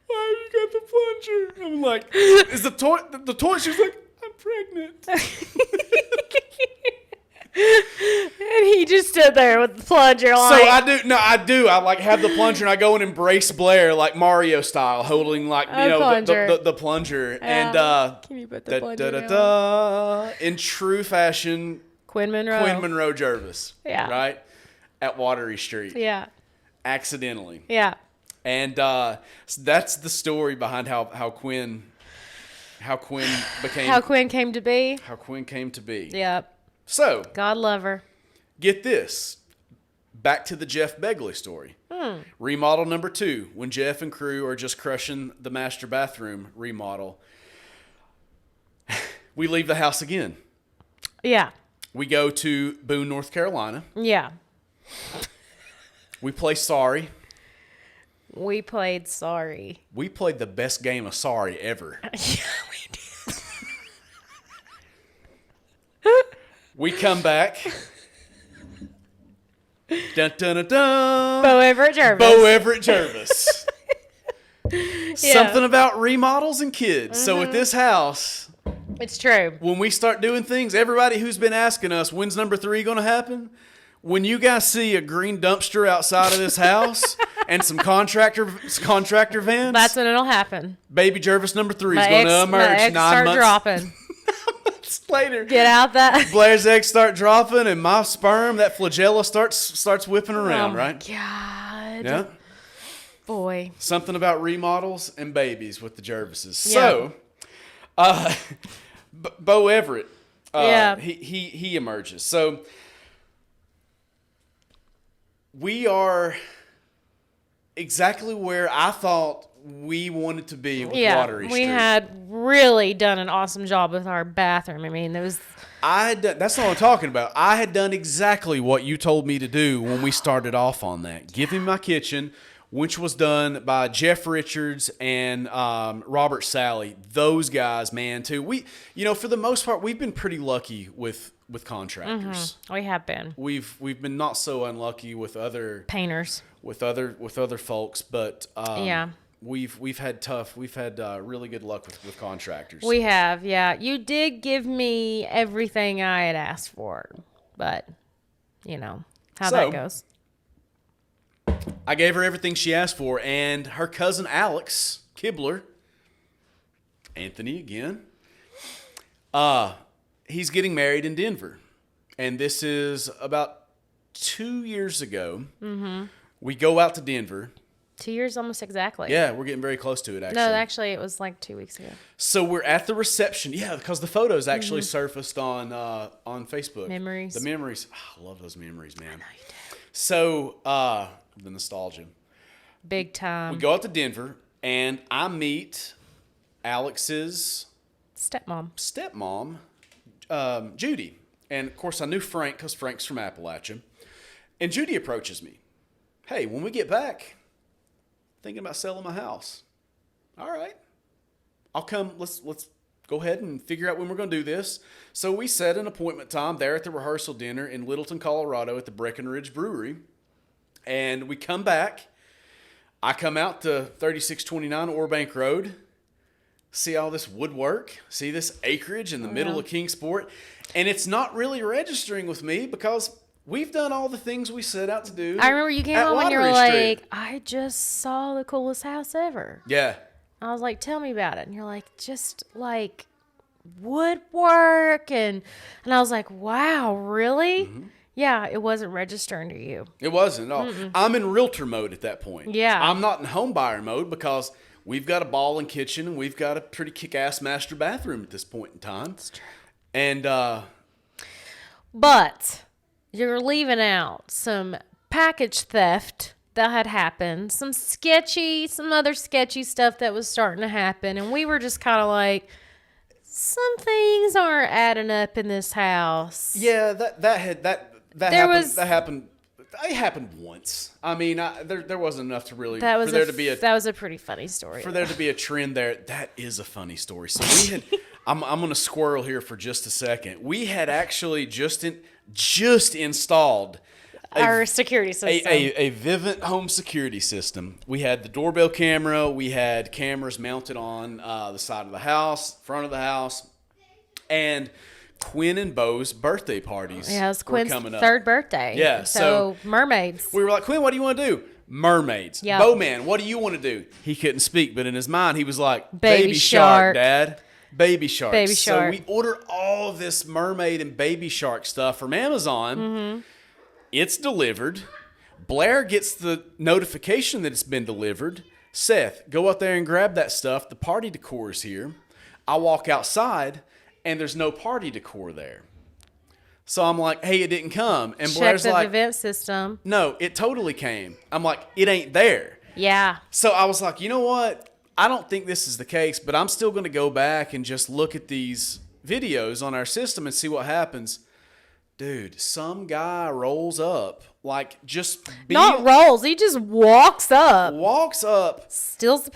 Speaker 2: "Why have you got the plunger?" I'm like, "Is the toilet?" She was like, "I'm pregnant."
Speaker 3: And he just stood there with the plunger on.
Speaker 2: So I do. I like have the plunger and I go and embrace Blair like Mario style, holding like
Speaker 3: plunger.
Speaker 2: the plunger.
Speaker 3: Yeah.
Speaker 2: And
Speaker 3: Can you put the plunger down?
Speaker 2: in true fashion,
Speaker 3: Quinn Monroe.
Speaker 2: Jervis.
Speaker 3: Yeah.
Speaker 2: Right at Watery Street.
Speaker 3: Yeah.
Speaker 2: Accidentally.
Speaker 3: Yeah.
Speaker 2: And so that's the story behind how Quinn became
Speaker 3: How Quinn came to be.
Speaker 2: How Quinn came to be.
Speaker 3: Yep.
Speaker 2: So
Speaker 3: God love her.
Speaker 2: get this. Back to the Jeff Begley story. Remodel number 2, when Jeff and crew are just crushing the master bathroom remodel. We leave the house again.
Speaker 3: Yeah.
Speaker 2: We go to Boone, North Carolina.
Speaker 3: Yeah.
Speaker 2: We play Sorry.
Speaker 3: We played Sorry.
Speaker 2: We played the best game of Sorry ever.
Speaker 3: Yeah, we did.
Speaker 2: We come back. Dun, dun, dun, dun.
Speaker 3: Bo Everett Jervis.
Speaker 2: Bo Everett Jervis. Something about remodels and kids. So at this house,
Speaker 3: It's true.
Speaker 2: when we start doing things, everybody who's been asking us, when's number 3 going to happen? When you guys see a green dumpster outside of this house and some contractor vans,
Speaker 3: That's when it'll happen.
Speaker 2: baby Jervis number 3 is
Speaker 3: My
Speaker 2: going to
Speaker 3: ex
Speaker 2: emerge
Speaker 3: start dropping.
Speaker 2: later,
Speaker 3: Get out that.
Speaker 2: Blair's eggs start dropping, and my sperm, that flagella, starts whipping around, right?
Speaker 3: God.
Speaker 2: Yeah.
Speaker 3: Boy.
Speaker 2: Something about remodels and babies with the Jervises.
Speaker 3: Yeah.
Speaker 2: So, Bo Everett,
Speaker 3: Yeah.
Speaker 2: he emerges. So we are exactly where I thought we wanted to be with Watery Street.
Speaker 3: We had really done an awesome job with our bathroom. I mean, there was.
Speaker 2: That's not what I'm talking about. I had done exactly what you told me to do when we started off on that. Give him my kitchen, which was done by Jeff Richards and Robert Sally. Those guys, man, too. We, for the most part, we've been pretty lucky with contractors.
Speaker 3: We have been.
Speaker 2: We've been not so unlucky with other
Speaker 3: Painters.
Speaker 2: with other folks, but
Speaker 3: Yeah.
Speaker 2: we've had really good luck with contractors.
Speaker 3: We have, yeah. You did give me everything I had asked for, but how that goes.
Speaker 2: I gave her everything she asked for, and her cousin Alex Kibler, Anthony again, he's getting married in Denver. And this is about 2 years ago. Mm-hmm. We go out to Denver.
Speaker 3: 2 years almost exactly.
Speaker 2: Yeah, we're getting very close to it, actually.
Speaker 3: No, actually, it was like 2 weeks ago.
Speaker 2: So we're at the reception. Yeah, because the photos actually surfaced on Facebook.
Speaker 3: Memories.
Speaker 2: The memories. Oh, I love those memories, man.
Speaker 3: I know you did.
Speaker 2: So, the nostalgia.
Speaker 3: Big time.
Speaker 2: We go out to Denver, and I meet Alex's
Speaker 3: stepmom,
Speaker 2: Judy. And, of course, I knew Frank because Frank's from Appalachia. And Judy approaches me. Hey, when we get back, thinking about selling my house. All right. I'll come. Let's go ahead and figure out when we're going to do this. So we set an appointment time there at the rehearsal dinner in Littleton, Colorado at the Breckenridge Brewery. And we come back. I come out to 3629 Orbank Road, see all this woodwork, see this acreage in the middle of Kingsport. And it's not really registering with me because we've done all the things we set out to do.
Speaker 3: I remember you came home and you were
Speaker 2: Watery Street.
Speaker 3: like, I just saw the coolest house ever.
Speaker 2: Yeah.
Speaker 3: I was like, tell me about it. And you're like, just like woodwork. And I was like, wow, really? Mm-hmm. Yeah, it wasn't registering to you.
Speaker 2: It wasn't at all. I'm in realtor mode at that point.
Speaker 3: Yeah.
Speaker 2: I'm not in home buyer mode because we've got a ballin' kitchen and we've got a pretty kick-ass master bathroom at this point in time.
Speaker 3: That's true.
Speaker 2: And,
Speaker 3: but you're leaving out some package theft that had happened, some other sketchy stuff that was starting to happen. And we were just kind of like, some things aren't adding up in this house.
Speaker 2: yeah, that happened. It happened once. I mean, there wasn't enough to really
Speaker 3: That was
Speaker 2: that
Speaker 3: was a pretty funny story.
Speaker 2: For there to be a trend there. That is a funny story. So we had. I'm going to squirrel here for just a second. We had actually just installed
Speaker 3: our security system.
Speaker 2: A Vivint home security system. We had the doorbell camera. We had cameras mounted on the side of the house, front of the house, and Quinn and Bo's birthday parties.
Speaker 3: Yeah, it was
Speaker 2: were
Speaker 3: Quinn's
Speaker 2: coming up.
Speaker 3: third birthday.
Speaker 2: Yeah,
Speaker 3: so mermaids.
Speaker 2: We were like, Quinn, what do you want to do? Mermaids.
Speaker 3: Yep.
Speaker 2: Bo man, what do you want to do? He couldn't speak, but in his mind, he was like,
Speaker 3: Baby shark.
Speaker 2: Dad. Baby shark.
Speaker 3: Baby shark.
Speaker 2: So we order all of this mermaid and baby shark stuff from Amazon. Mm-hmm. It's delivered. Blair gets the notification that it's been delivered. Seth, go out there and grab that stuff. The party decor is here. I walk outside, and there's no party decor there. So I'm like, hey, it didn't come. And Blair's
Speaker 3: Check the
Speaker 2: like,
Speaker 3: event system.
Speaker 2: no, it totally came. I'm like, it ain't there.
Speaker 3: Yeah.
Speaker 2: So I was like, you know what? I don't think this is the case, but I'm still going to go back and just look at these videos on our system and see what happens. Dude, some guy rolls up, like just
Speaker 3: Not rolls. He just walks up.
Speaker 2: Steals the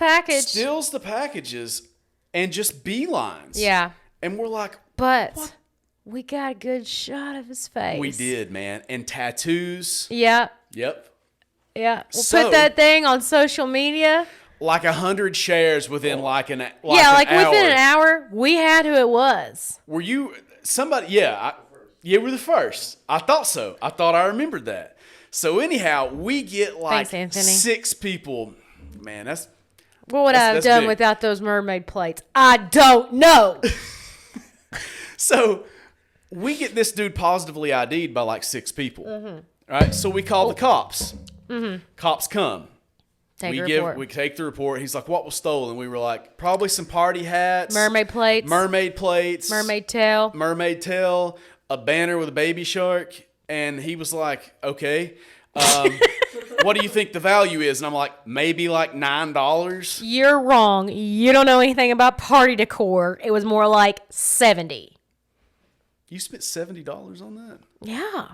Speaker 3: packages,
Speaker 2: and just beelines.
Speaker 3: Yeah.
Speaker 2: And we're like,
Speaker 3: but
Speaker 2: what?
Speaker 3: We got a good shot of his face.
Speaker 2: We did, man. And tattoos.
Speaker 3: Yeah.
Speaker 2: Yep.
Speaker 3: Yeah. We'll put that thing on social media.
Speaker 2: Like 100 shares within within an
Speaker 3: hour, we had who it was.
Speaker 2: Were you somebody? Yeah, you were the first. I thought so. I thought I remembered that. So anyhow, we get like
Speaker 3: Thanks,
Speaker 2: 6 people. Man,
Speaker 3: what would I have done without those mermaid plates? I don't know.
Speaker 2: So we get this dude positively ID'd by like 6 people. Right? So we call the cops. Cops come. We take the report. He's like, what was stolen? We were like, probably some party hats.
Speaker 3: Mermaid plates.
Speaker 2: Mermaid plates.
Speaker 3: Mermaid tail.
Speaker 2: Mermaid tail. A banner with a baby shark. And he was like, okay. What do you think the value is? And I'm like, maybe like $9.
Speaker 3: You're wrong. You don't know anything about party decor. It was more like 70.
Speaker 2: You spent $70 on that?
Speaker 3: Yeah.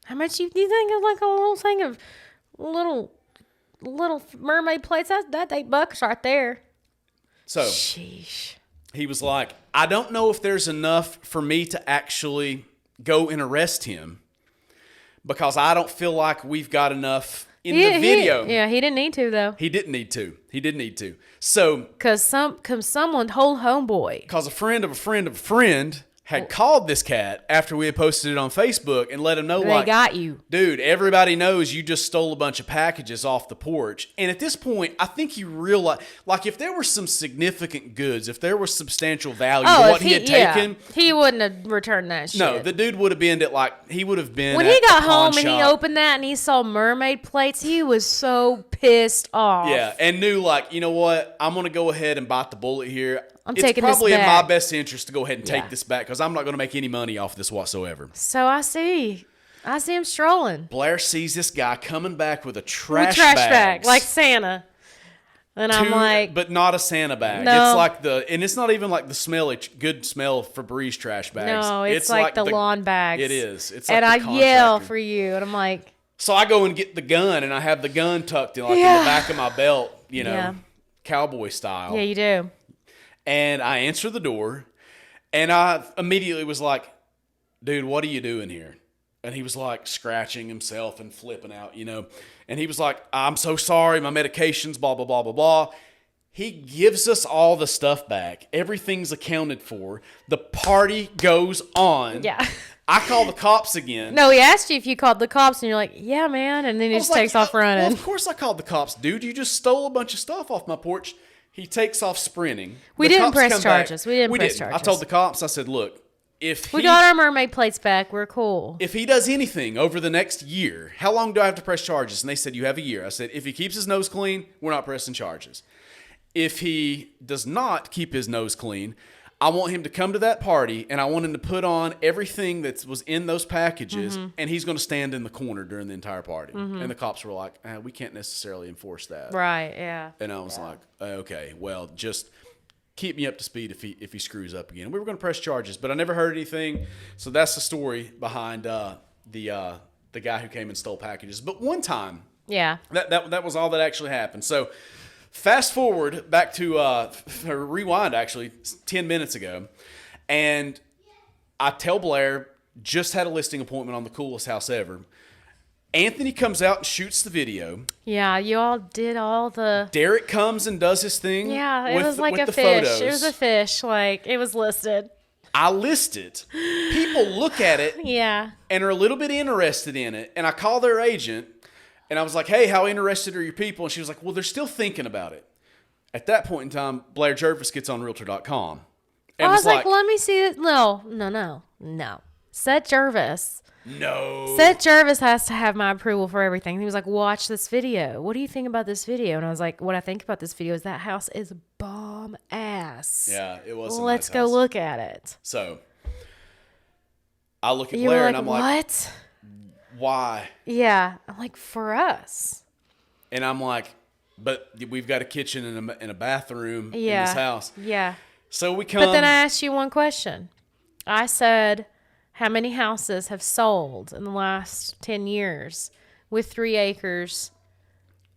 Speaker 3: How much do you think of like a little thing of little mermaid plates? That's $8 right there.
Speaker 2: So
Speaker 3: Sheesh.
Speaker 2: he was like, I don't know if there's enough for me to actually go and arrest him because I don't feel like we've got enough in the video.
Speaker 3: He didn't need to though.
Speaker 2: He didn't need to. So
Speaker 3: Cause someone told homeboy.
Speaker 2: Because a friend of a friend of a friend had called this cat after we had posted it on Facebook and let him know,
Speaker 3: They got you.
Speaker 2: Dude, everybody knows you just stole a bunch of packages off the porch. And at this point, I think he realized, like, if there were some significant goods, if there was substantial value to what he had taken,
Speaker 3: he wouldn't have returned that shit.
Speaker 2: no, the dude would have been at, like, he would have been
Speaker 3: when
Speaker 2: at
Speaker 3: he got
Speaker 2: a pawn
Speaker 3: home and he
Speaker 2: shop.
Speaker 3: opened that and he saw mermaid plates, he was so pissed off.
Speaker 2: Yeah, and knew, like, you know what? I'm going to go ahead and bite the bullet here. It's
Speaker 3: taking this
Speaker 2: probably in my
Speaker 3: back.
Speaker 2: best interest to go ahead and take
Speaker 3: Yeah.
Speaker 2: this back because I'm not going to make any money off this whatsoever.
Speaker 3: So I see him strolling.
Speaker 2: Blair sees this guy coming back with a trash
Speaker 3: bag,
Speaker 2: bag.
Speaker 3: like Santa. And I'm like,
Speaker 2: but not a Santa bag.
Speaker 3: No.
Speaker 2: It's like and it's not even like the good smell Febreze trash bags.
Speaker 3: no, it's like the lawn bags.
Speaker 2: It is. It's like
Speaker 3: and
Speaker 2: the
Speaker 3: I yell
Speaker 2: contractor.
Speaker 3: for you, and I'm like,
Speaker 2: So I go and get the gun, and I have the gun tucked in in the
Speaker 3: Yeah.
Speaker 2: back of my belt,
Speaker 3: Yeah.
Speaker 2: cowboy style.
Speaker 3: yeah, you do.
Speaker 2: And I answer the door, and I immediately was like, dude, what are you doing here? And he was like scratching himself and flipping out, And he was like, I'm so sorry, my medications, blah, blah, blah, blah, blah. He gives us all the stuff back. Everything's accounted for. The party goes on.
Speaker 3: Yeah.
Speaker 2: I call the cops again.
Speaker 3: No, he asked you if you called the cops, and you're like, yeah, man. And then he
Speaker 2: I
Speaker 3: just
Speaker 2: was like,
Speaker 3: takes off running.
Speaker 2: Well, of course I called the cops. Dude, you just stole a bunch of stuff off my porch. He takes off sprinting.
Speaker 3: We
Speaker 2: The
Speaker 3: didn't
Speaker 2: cops
Speaker 3: press
Speaker 2: come back.
Speaker 3: charges. We didn't press
Speaker 2: I
Speaker 3: charges.
Speaker 2: told the cops, I said, look, if
Speaker 3: We
Speaker 2: he
Speaker 3: got our mermaid plates back. We're cool.
Speaker 2: if he does anything over the next year, how long do I have to press charges? And they said, you have a year. I said, if he keeps his nose clean, we're not pressing charges. If he does not keep his nose clean, I want him to come to that party, and I want him to put on everything that was in those packages, and he's going to stand in the corner during the entire party. And the cops were like, we can't necessarily enforce that.
Speaker 3: Right, yeah.
Speaker 2: And I was like, okay, well, just keep me up to speed if he screws up again. We were going to press charges, but I never heard anything. So that's the story behind the guy who came and stole packages. But one time,
Speaker 3: Yeah.
Speaker 2: that was all that actually happened. So fast forward back to rewind actually 10 minutes ago, and I tell Blair, just had a listing appointment on the coolest house ever. Anthony comes out and shoots the video.
Speaker 3: Yeah, you all did all the...
Speaker 2: Derek comes and does his thing.
Speaker 3: Yeah, it
Speaker 2: with
Speaker 3: was like
Speaker 2: with
Speaker 3: a
Speaker 2: the
Speaker 3: fish.
Speaker 2: Photos.
Speaker 3: It was a fish. Like, it was listed.
Speaker 2: I list it. People look at it
Speaker 3: Yeah.
Speaker 2: and are a little bit interested in it. And I call their agent, and I was like, hey, how interested are your people? And she was like, well, they're still thinking about it. At that point in time, Blair Jervis gets on Realtor.com. And
Speaker 3: I was like, let me see it. No. Seth Jervis has to have my approval for everything. He was like, watch this video. What do you think about this video? And I was like, what I think about this video is that house is bomb ass.
Speaker 2: Yeah, it was.
Speaker 3: Let's go look at it.
Speaker 2: So I look at
Speaker 3: You
Speaker 2: Blair
Speaker 3: were like,
Speaker 2: and I'm like,
Speaker 3: what?
Speaker 2: why?
Speaker 3: Yeah. I'm like, for us.
Speaker 2: And I'm like, but we've got a kitchen and a bathroom
Speaker 3: Yeah.
Speaker 2: in this house.
Speaker 3: Yeah.
Speaker 2: So we come.
Speaker 3: But then I asked you one question. I said, how many houses have sold in the last 10 years with 3 acres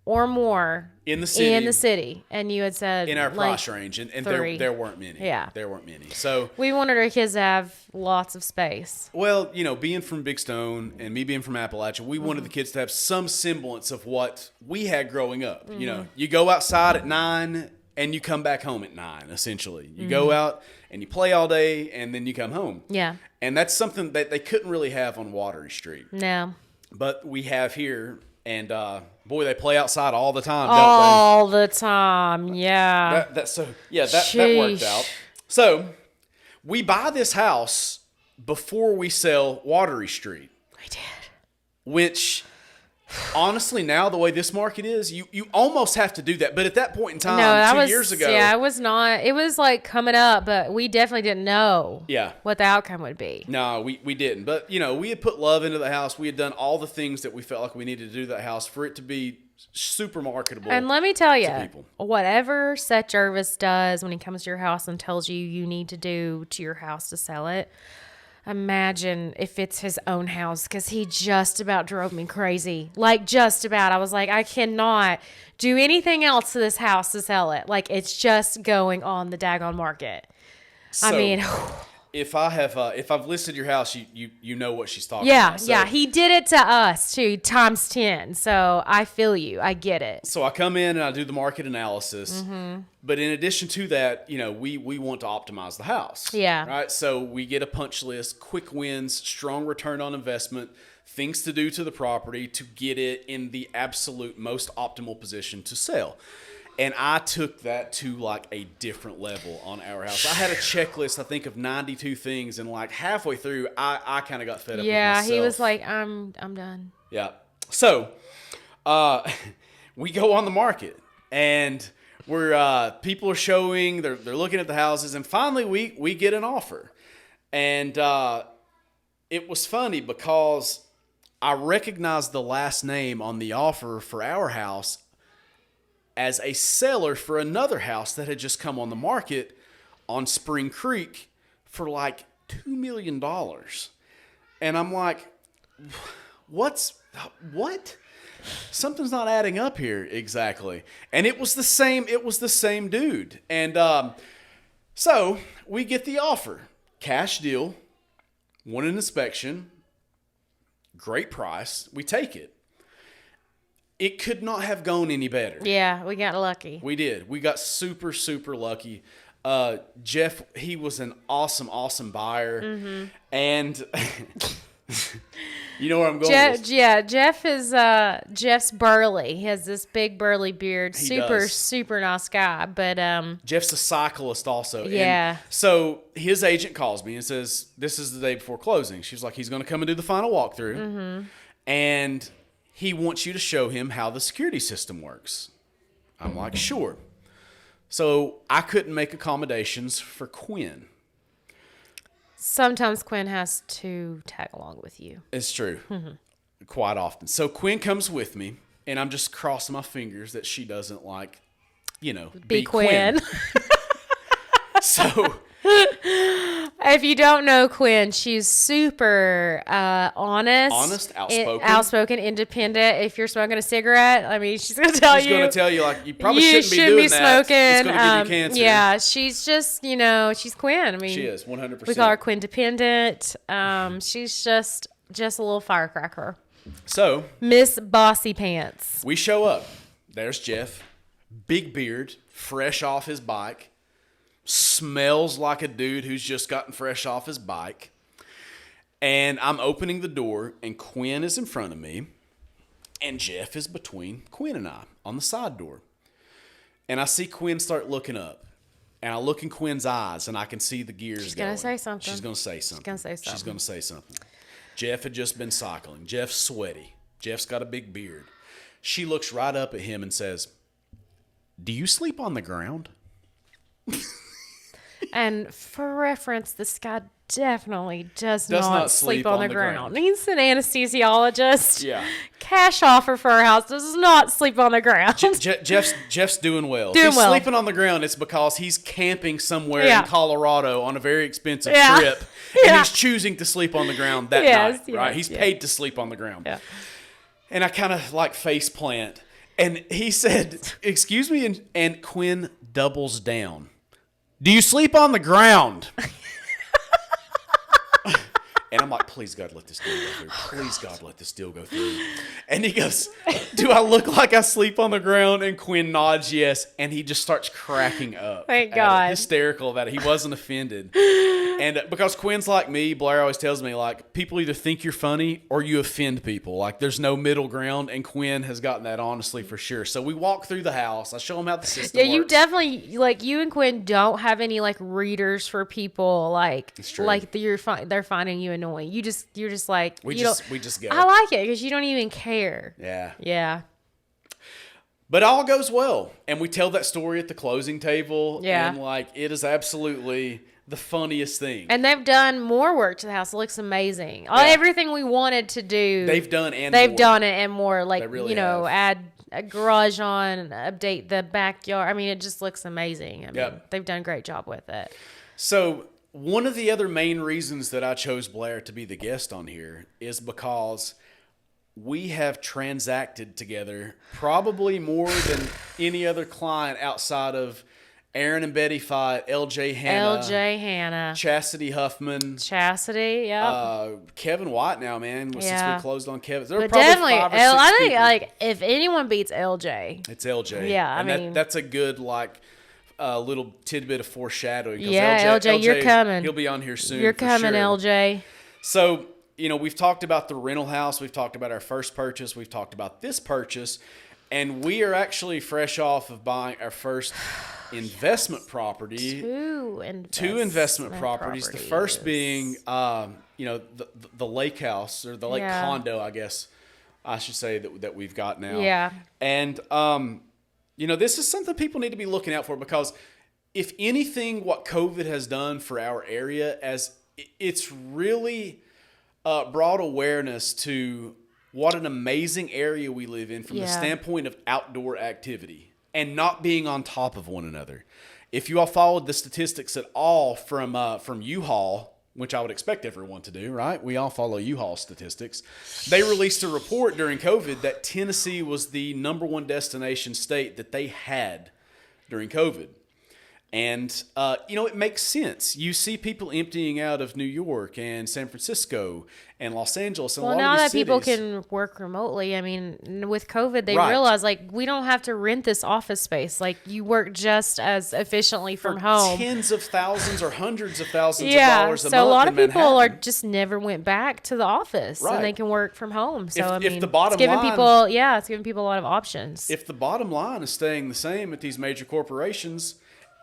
Speaker 3: or more
Speaker 2: in the city?
Speaker 3: And you had said
Speaker 2: in our
Speaker 3: like,
Speaker 2: price range, and
Speaker 3: 3.
Speaker 2: there weren't many.
Speaker 3: Yeah.
Speaker 2: There weren't many. So
Speaker 3: we wanted our kids to have lots of space.
Speaker 2: well, being from Big Stone and me being from Appalachia, we wanted the kids to have some semblance of what we had growing up. You go outside at 9 and you come back home at 9, essentially. You go out and you play all day and then you come home.
Speaker 3: Yeah.
Speaker 2: And that's something that they couldn't really have on Watery Street.
Speaker 3: No.
Speaker 2: But we have here, and boy, they play outside all the time,
Speaker 3: All the time. Yeah.
Speaker 2: that worked out. So we buy this house before we sell Watery Street.
Speaker 3: We did.
Speaker 2: Which, honestly, now the way this market is, you almost have to do that. But at that point in time,
Speaker 3: No, that
Speaker 2: 2
Speaker 3: was,
Speaker 2: years ago.
Speaker 3: Yeah, it was not. It was like coming up, but we definitely didn't know what the outcome would be.
Speaker 2: No, we didn't. But, we had put love into the house. We had done all the things that we felt like we needed to do to that house for it to be super marketable.
Speaker 3: And let me tell you,
Speaker 2: people.
Speaker 3: whatever Seth Jervis does when he comes to your house and tells you need to do to your house to sell it, imagine if it's his own house, because he just about drove me crazy. Like, just about. I was like, I cannot do anything else to this house to sell it. Like, it's just going on the daggone market.
Speaker 2: So,
Speaker 3: I mean,
Speaker 2: if I've listed your house, you know what she's talking about. So,
Speaker 3: yeah, he did it to us too, times 10. So I feel you. I get it.
Speaker 2: So I come in and I do the market analysis.
Speaker 3: Mm-hmm.
Speaker 2: But in addition to that, we want to optimize the house.
Speaker 3: Yeah.
Speaker 2: Right. So we get a punch list, quick wins, strong return on investment, things to do to the property to get it in the absolute most optimal position to sell. And I took that to like a different level on our house. I had a checklist, I think, of 92 things, and like halfway through, I kind of got fed up with myself.
Speaker 3: Yeah, he was like, I'm done.
Speaker 2: Yeah. So, we go on the market, and we're people are showing, they're looking at the houses, and finally we get an offer. And it was funny because I recognized the last name on the offer for our house as a seller for another house that had just come on the market on Spring Creek for like $2 million. And I'm like, what? Something's not adding up here exactly. And it was the same dude. And so we get the offer. Cash deal, want an inspection, great price. We take it. It could not have gone any better.
Speaker 3: Yeah, we got lucky.
Speaker 2: We did. We got super, super lucky. Jeff, he was an awesome buyer. Mm-hmm. And you know where I'm going with this.
Speaker 3: Yeah, Jeff is Jeff's burly. He has this big burly beard.
Speaker 2: He
Speaker 3: super,
Speaker 2: does.
Speaker 3: super nice guy. But
Speaker 2: Jeff's a cyclist also.
Speaker 3: Yeah.
Speaker 2: And so his agent calls me and says, this is the day before closing. She's like, he's going to come and do the final walkthrough. Mm-hmm. And he wants you to show him how the security system works. I'm like, sure. So I couldn't make accommodations for Quinn.
Speaker 3: sometimes Quinn has to tag along with you.
Speaker 2: It's true. Mm-hmm. Quite often. So Quinn comes with me, and I'm just crossing my fingers that she doesn't be Quinn. So
Speaker 3: if you don't know Quinn, she's super honest, outspoken, independent. If you're smoking a cigarette, I mean, she's going to tell you.
Speaker 2: She's going to tell you, like, you probably shouldn't be doing that.
Speaker 3: Smoking.
Speaker 2: It's going to give you cancer.
Speaker 3: Yeah, she's just, she's Quinn. I mean,
Speaker 2: she is 100%.
Speaker 3: We call her Quinn dependent. She's just a little firecracker.
Speaker 2: So
Speaker 3: Miss Bossy Pants.
Speaker 2: We show up. There's Jeff, big beard, fresh off his bike. Smells like a dude who's just gotten fresh off his bike. And I'm opening the door, and Quinn is in front of me, and Jeff is between Quinn and I on the side door. And I see Quinn start looking up, and I look in Quinn's eyes, and I can see the gears going.
Speaker 3: She's going to say something.
Speaker 2: She's going to say something. Jeff had just been cycling. Jeff's sweaty. Jeff's got a big beard. She looks right up at him and says, "Do you sleep on the ground?"
Speaker 3: And for reference, this guy definitely does not sleep on the ground. He's an anesthesiologist.
Speaker 2: Yeah.
Speaker 3: Cash offer for our house, does not sleep on the ground.
Speaker 2: Jeff's doing well. If he's sleeping on the ground, it's because he's camping somewhere in Colorado on a very expensive trip. And he's choosing to sleep on the ground that night. Right? He's paid to sleep on the ground. Yeah. And I kind of like face plant. And he said, "Excuse me," and Quinn doubles down. "Do you sleep on the ground?" And I'm like, "Please, God, let this deal go through. Please, God, let this deal go through." And he goes, "Do I look like I sleep on the ground?" And Quinn nods yes. And he just starts cracking up.
Speaker 3: Thank God.
Speaker 2: Hysterical about it. He wasn't offended. And because Quinn's like me, Blair always tells me, like, people either think you're funny or you offend people. Like, there's no middle ground, and Quinn has gotten that honestly for sure. So we walk through the house. I show them how the system works.
Speaker 3: You definitely, like, you and Quinn don't have any, like, readers for people, like, they're finding you annoying. You're just like,
Speaker 2: we just go.
Speaker 3: I like it because you don't even care.
Speaker 2: Yeah.
Speaker 3: Yeah.
Speaker 2: But all goes well. And we tell that story at the closing table.
Speaker 3: Yeah.
Speaker 2: And, like, it is absolutely the funniest thing.
Speaker 3: And they've done more work to the house. It looks amazing. Everything we wanted to do.
Speaker 2: They've done it
Speaker 3: and more. Like,
Speaker 2: really
Speaker 3: add a garage on, update the backyard. I mean, it just looks amazing. I mean, they've done a great job with it.
Speaker 2: So one of the other main reasons that I chose Blair to be the guest on here is because we have transacted together probably more than any other client outside of Aaron and Betty Fight, LJ Hannah, Chastity Huffman, Kevin White now, man. Since we closed on Kevin, there are probably
Speaker 3: definitely
Speaker 2: 5 or 6
Speaker 3: I think
Speaker 2: people.
Speaker 3: like if anyone beats LJ,
Speaker 2: it's LJ.
Speaker 3: Yeah,
Speaker 2: I
Speaker 3: mean
Speaker 2: that's a good little tidbit of foreshadowing.
Speaker 3: Yeah, LJ, you're coming.
Speaker 2: He'll be on here soon.
Speaker 3: You're coming, sure. LJ.
Speaker 2: So, we've talked about the rental house. We've talked about our first purchase. We've talked about this purchase. And we are actually fresh off of buying our first investment property.
Speaker 3: Two
Speaker 2: investment properties. The first being, the lake house or the lake condo, I guess I should say that we've got now.
Speaker 3: Yeah.
Speaker 2: And, this is something people need to be looking out for because if anything, what COVID has done for our area, as it's really brought awareness to what an amazing area we live in from the standpoint of outdoor activity and not being on top of one another. If you all followed the statistics at all from U-Haul, which I would expect everyone to do, right? We all follow U-Haul statistics. They released a report during COVID that Tennessee was the #1 destination state that they had during COVID. And, it makes sense. You see people emptying out of New York and San Francisco and Los Angeles and a lot of these
Speaker 3: now that
Speaker 2: cities.
Speaker 3: people can work remotely, I mean, with COVID, they realize, like, we don't have to rent this office space. Like, you work just as efficiently from home.
Speaker 2: Tens of thousands or hundreds of thousands of dollars a month.
Speaker 3: So a lot of
Speaker 2: people
Speaker 3: are just never went back to the office and they can work from home. So,
Speaker 2: if the bottom
Speaker 3: it's giving
Speaker 2: line,
Speaker 3: it's giving people a lot of options.
Speaker 2: If the bottom line is staying the same at these major corporations,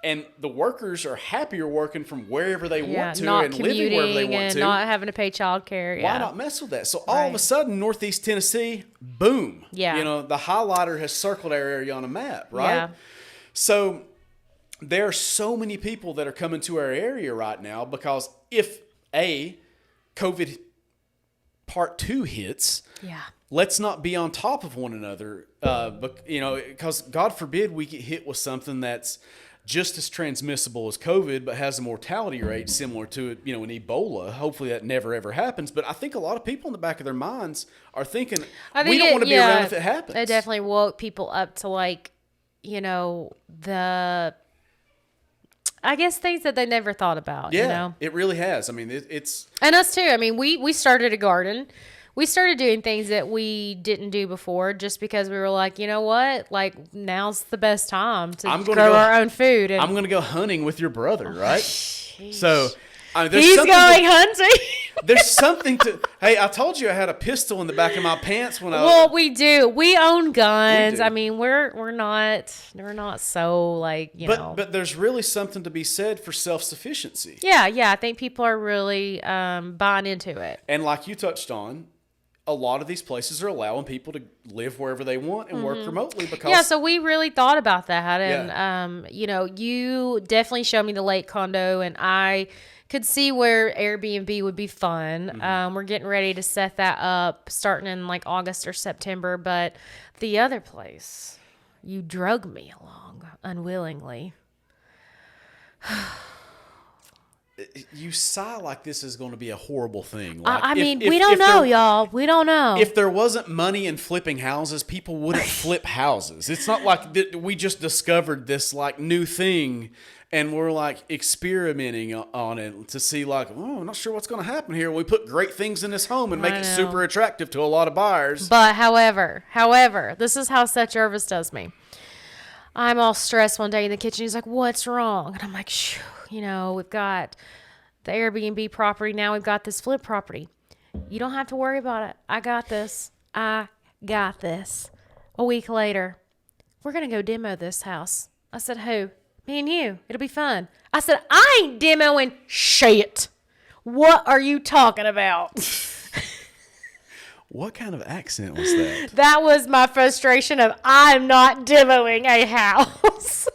Speaker 2: and the workers are happier working from wherever they want to and living wherever they want to.
Speaker 3: Not having to pay childcare.
Speaker 2: Why not mess with that? So all of a sudden, Northeast Tennessee, boom.
Speaker 3: Yeah.
Speaker 2: The highlighter has circled our area on a map, right?
Speaker 3: Yeah.
Speaker 2: So there are so many people that are coming to our area right now because if COVID part 2 hits, let's not be on top of one another. Because God forbid we get hit with something that's just as transmissible as COVID, but has a mortality rate similar to an Ebola. Hopefully that never, ever happens. But I think a lot of people in the back of their minds are thinking, we don't want to be around if it happens.
Speaker 3: It definitely woke people up to, like, I guess things that they never thought about.
Speaker 2: Yeah, it really has. I mean, it's...
Speaker 3: And us too. I mean, we started a garden. We started doing things that we didn't do before just because we were like, you know what? Like, now's the best time to grow our own food. And
Speaker 2: I'm going to go hunting with your brother, right? So,
Speaker 3: he's going hunting.
Speaker 2: There's something to... Hey, I told you I had a pistol in the back of my pants when I...
Speaker 3: Well, we do. We own guns. We do. I mean, we're not so, like,
Speaker 2: But there's really something to be said for self-sufficiency.
Speaker 3: Yeah. I think people are really buying into it.
Speaker 2: And like you touched on, a lot of these places are allowing people to live wherever they want and work remotely because...
Speaker 3: Yeah, so we really thought about that. And, you definitely showed me the lake condo, and I could see where Airbnb would be fun. We're getting ready to set that up starting in, like, August or September. But the other place, you drug me along unwillingly.
Speaker 2: You sigh like this is going to be a horrible thing.
Speaker 3: Like we don't know, y'all. We don't know.
Speaker 2: If there wasn't money in flipping houses, people wouldn't flip houses. It's not like we just discovered this, like, new thing and we're, like, experimenting on it to see, like, I'm not sure what's going to happen here. We put great things in this home and make it super attractive to a lot of buyers.
Speaker 3: But however, this is how Seth Jervis does me. I'm all stressed one day in the kitchen. He's like, "What's wrong?" And I'm like, we've got the Airbnb property. Now we've got this flip property. You don't have to worry about it. I got this. I got this. A week later, we're going to go demo this house. I said, who? Me and you. It'll be fun. I said, I ain't demoing shit. What are you talking about?
Speaker 2: What kind of accent was that?
Speaker 3: That was my frustration of I'm not demoing a house.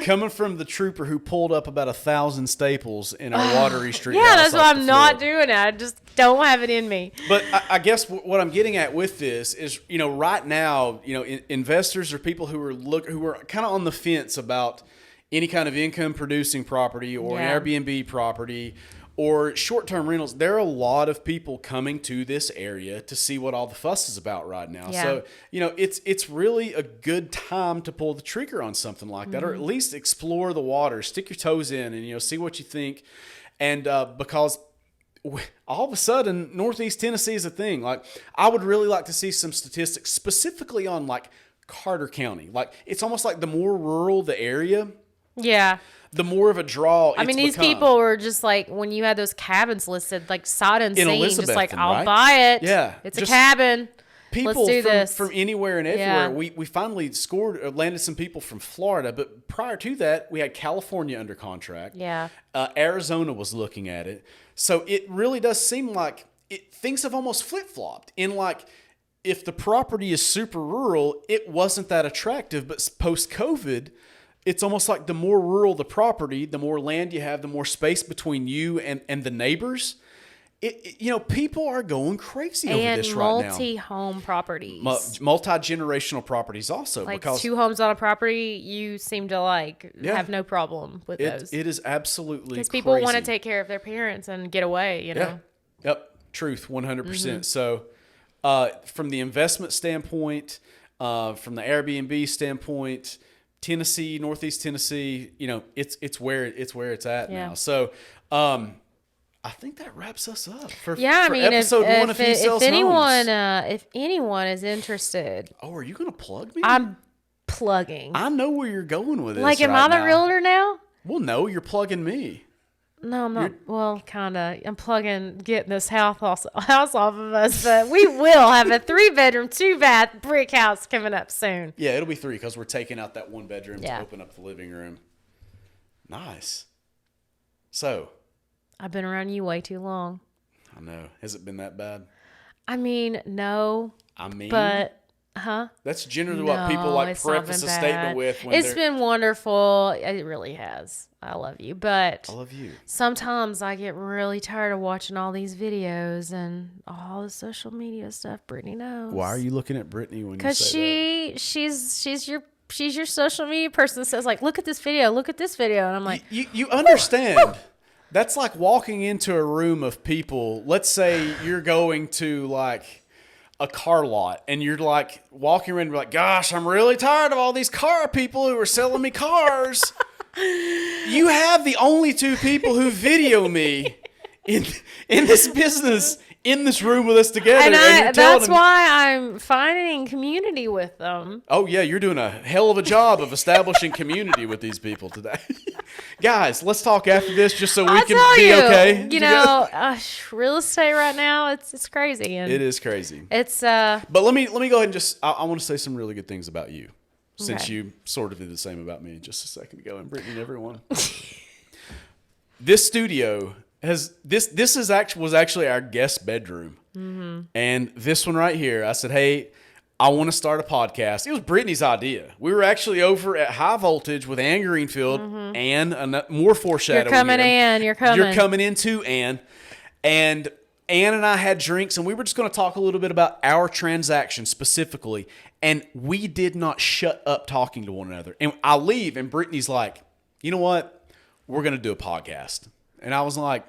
Speaker 2: Coming from the trooper who pulled up about 1,000 staples in our Watery Street house.
Speaker 3: Yeah, that's why I'm not doing it. I just don't have it in me.
Speaker 2: But I guess what I'm getting at with this is, right now, investors or people who are kind of on the fence about any kind of income producing property or an Airbnb property or short-term rentals. There are a lot of people coming to this area to see what all the fuss is about right now.
Speaker 3: Yeah.
Speaker 2: So, it's really a good time to pull the trigger on something like that, or at least explore the water, stick your toes in and, see what you think. And because all of a sudden, Northeast Tennessee is a thing. Like, I would really like to see some statistics specifically on like Carter County. Like, it's almost like the more rural the area,
Speaker 3: Yeah.
Speaker 2: the more of a draw it's
Speaker 3: these
Speaker 2: become.
Speaker 3: people were just like, when you had those cabins listed, like sight unseen, just like,
Speaker 2: Elizabethton,
Speaker 3: I'll
Speaker 2: right?
Speaker 3: buy it.
Speaker 2: Yeah.
Speaker 3: It's
Speaker 2: Just
Speaker 3: a cabin.
Speaker 2: People
Speaker 3: Let's do this.
Speaker 2: from anywhere and everywhere.
Speaker 3: Yeah.
Speaker 2: We finally landed some people from Florida, but prior to that, we had California under contract.
Speaker 3: Yeah.
Speaker 2: Arizona was looking at it. So it really does seem like things have almost flip-flopped in like, if the property is super rural, it wasn't that attractive, but post-COVID, it's almost like the more rural the property, the more land you have, the more space between you and the neighbors. People are going crazy over this right now.
Speaker 3: And multi-home properties.
Speaker 2: Multi-generational properties also.
Speaker 3: Like
Speaker 2: because
Speaker 3: 2 homes on a property, you seem to have no problem with those.
Speaker 2: it is absolutely
Speaker 3: Because
Speaker 2: crazy.
Speaker 3: people want to take care of their parents and get away,
Speaker 2: Yeah. Yep. Truth, 100%. So from the investment standpoint, from the Airbnb standpoint, Tennessee, Northeast Tennessee, it's where it's at now. So I think that wraps us up for episode 1 of He Sells Homes.
Speaker 3: If anyone is interested,
Speaker 2: Oh, are you going to plug me?
Speaker 3: I'm plugging.
Speaker 2: I know where you're going with this.
Speaker 3: Like, am
Speaker 2: right
Speaker 3: I the
Speaker 2: now.
Speaker 3: realtor now?
Speaker 2: Well, no, you're plugging me.
Speaker 3: No, I'm not. Well, kind of. I'm plugging getting this house off of us, but we will have a 3-bedroom, 2-bath brick house coming up soon.
Speaker 2: Yeah, it'll be 3 because we're taking out that 1 bedroom
Speaker 3: Yeah.
Speaker 2: to open up the living room. Nice. So,
Speaker 3: I've been around you way too long.
Speaker 2: I know. Has it been that bad?
Speaker 3: No.
Speaker 2: But that's generally what people like
Speaker 3: it's not
Speaker 2: preface
Speaker 3: been
Speaker 2: a
Speaker 3: bad.
Speaker 2: statement with. When
Speaker 3: It's been wonderful. It really has. I love you. But
Speaker 2: I love you.
Speaker 3: sometimes I get really tired of watching all these videos and all the social media stuff. Brittany knows.
Speaker 2: Why are you looking at Brittany when you
Speaker 3: Because
Speaker 2: say
Speaker 3: she's your social media person that says, like, look at this video, and I'm like,
Speaker 2: you understand? That's like walking into a room of people. Let's say you're going to like a car lot and you're like walking around and be like, gosh, I'm really tired of all these car people who are selling me cars. You have the only 2 people who video me in this business in this room with us together.
Speaker 3: and
Speaker 2: you're telling
Speaker 3: that's
Speaker 2: them,
Speaker 3: why I'm finding community with them.
Speaker 2: oh, yeah, you're doing a hell of a job of establishing community with these people today. Guys, let's talk after this just so we
Speaker 3: I
Speaker 2: can
Speaker 3: tell
Speaker 2: be
Speaker 3: you,
Speaker 2: okay.
Speaker 3: Real estate right now, it's crazy. And
Speaker 2: It is crazy.
Speaker 3: It's
Speaker 2: But let me go ahead and just I want to say some really good things about you, since
Speaker 3: Okay.
Speaker 2: you sort of did the same about me just a second ago, and Brittany and everyone. This studio was actually our guest bedroom, and this one right here, I said, hey, I want to start a podcast. It was Brittany's idea. We were actually over at High Voltage with Ann Greenfield, and more foreshadowing.
Speaker 3: You're coming
Speaker 2: here.
Speaker 3: in. You're coming.
Speaker 2: You're coming in too, Ann. And Ann and I had drinks, and we were just going to talk a little bit about our transaction specifically. And we did not shut up talking to one another. And I leave, and Brittany's like, you know what? We're going to do a podcast. And I was like,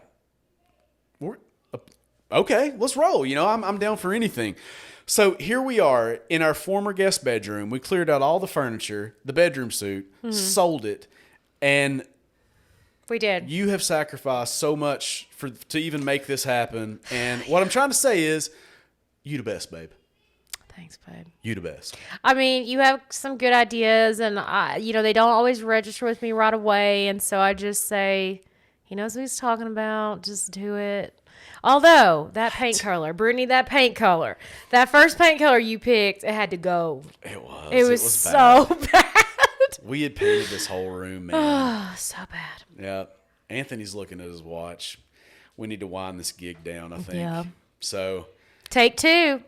Speaker 2: okay, let's roll. I'm down for anything. So here we are in our former guest bedroom. We cleared out all the furniture, the bedroom suite, sold it, and
Speaker 3: We did.
Speaker 2: you have sacrificed so much to even make this happen. And what I'm trying to say is, you the best, babe.
Speaker 3: Thanks, babe.
Speaker 2: You the best.
Speaker 3: I mean, you have some good ideas, and they don't always register with me right away, and so I just say, He knows what he's talking about. Just do it. Although, that paint color, Brittany, that first paint color you picked, it had to go.
Speaker 2: It was
Speaker 3: so bad.
Speaker 2: We had painted this whole room, man.
Speaker 3: Oh, so bad.
Speaker 2: Yeah. Anthony's looking at his watch. We need to wind this gig down, I think.
Speaker 3: Yeah.
Speaker 2: So,
Speaker 3: Take 2.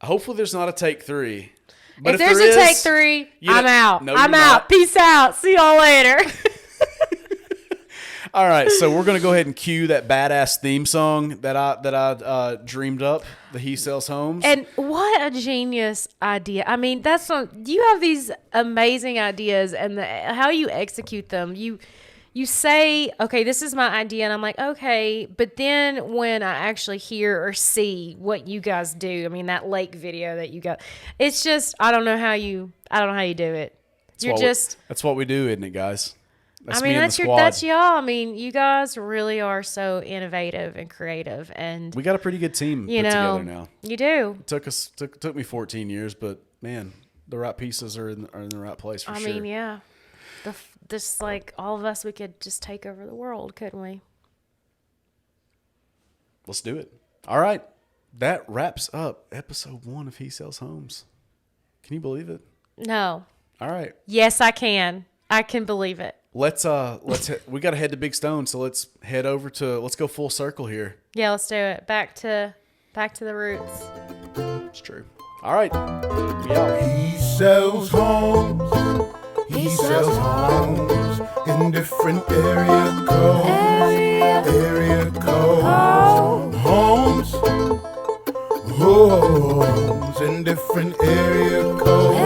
Speaker 2: hopefully there's not a take 3. But
Speaker 3: if there's a take 3, I'm out.
Speaker 2: No,
Speaker 3: I'm
Speaker 2: you're
Speaker 3: out.
Speaker 2: not.
Speaker 3: Peace out. See y'all later.
Speaker 2: All right, so we're gonna go ahead and cue that badass theme song that I dreamed up. The He Sells Homes.
Speaker 3: And what a genius idea! I mean, you have these amazing ideas, and how you execute them. You say, okay, this is my idea, and I'm like, okay, but then when I actually hear or see what you guys do, I mean, that lake video that you got, it's just I don't know how you do it.
Speaker 2: That's what we do, isn't it, guys? That's
Speaker 3: I mean,
Speaker 2: me and the squad.
Speaker 3: that's y'all. I mean, you guys really are so innovative and creative, and
Speaker 2: We got a pretty good team put together now.
Speaker 3: You do.
Speaker 2: It took me 14 years, but man, the right pieces are in the right place for sure.
Speaker 3: I mean, yeah. This like all of us, we could just take over the world, couldn't we?
Speaker 2: Let's do it. All right, that wraps up episode 1 of He Sells Homes. Can you believe it?
Speaker 3: No.
Speaker 2: All right.
Speaker 3: Yes, I can. I can believe it.
Speaker 2: We got to head to Big Stone, so let's go full circle here.
Speaker 3: Yeah, let's do it. Back to the roots.
Speaker 2: It's true. All right. We out.
Speaker 1: He sells homes. He sells homes in different area codes. Area codes. Homes. Homes in different area codes.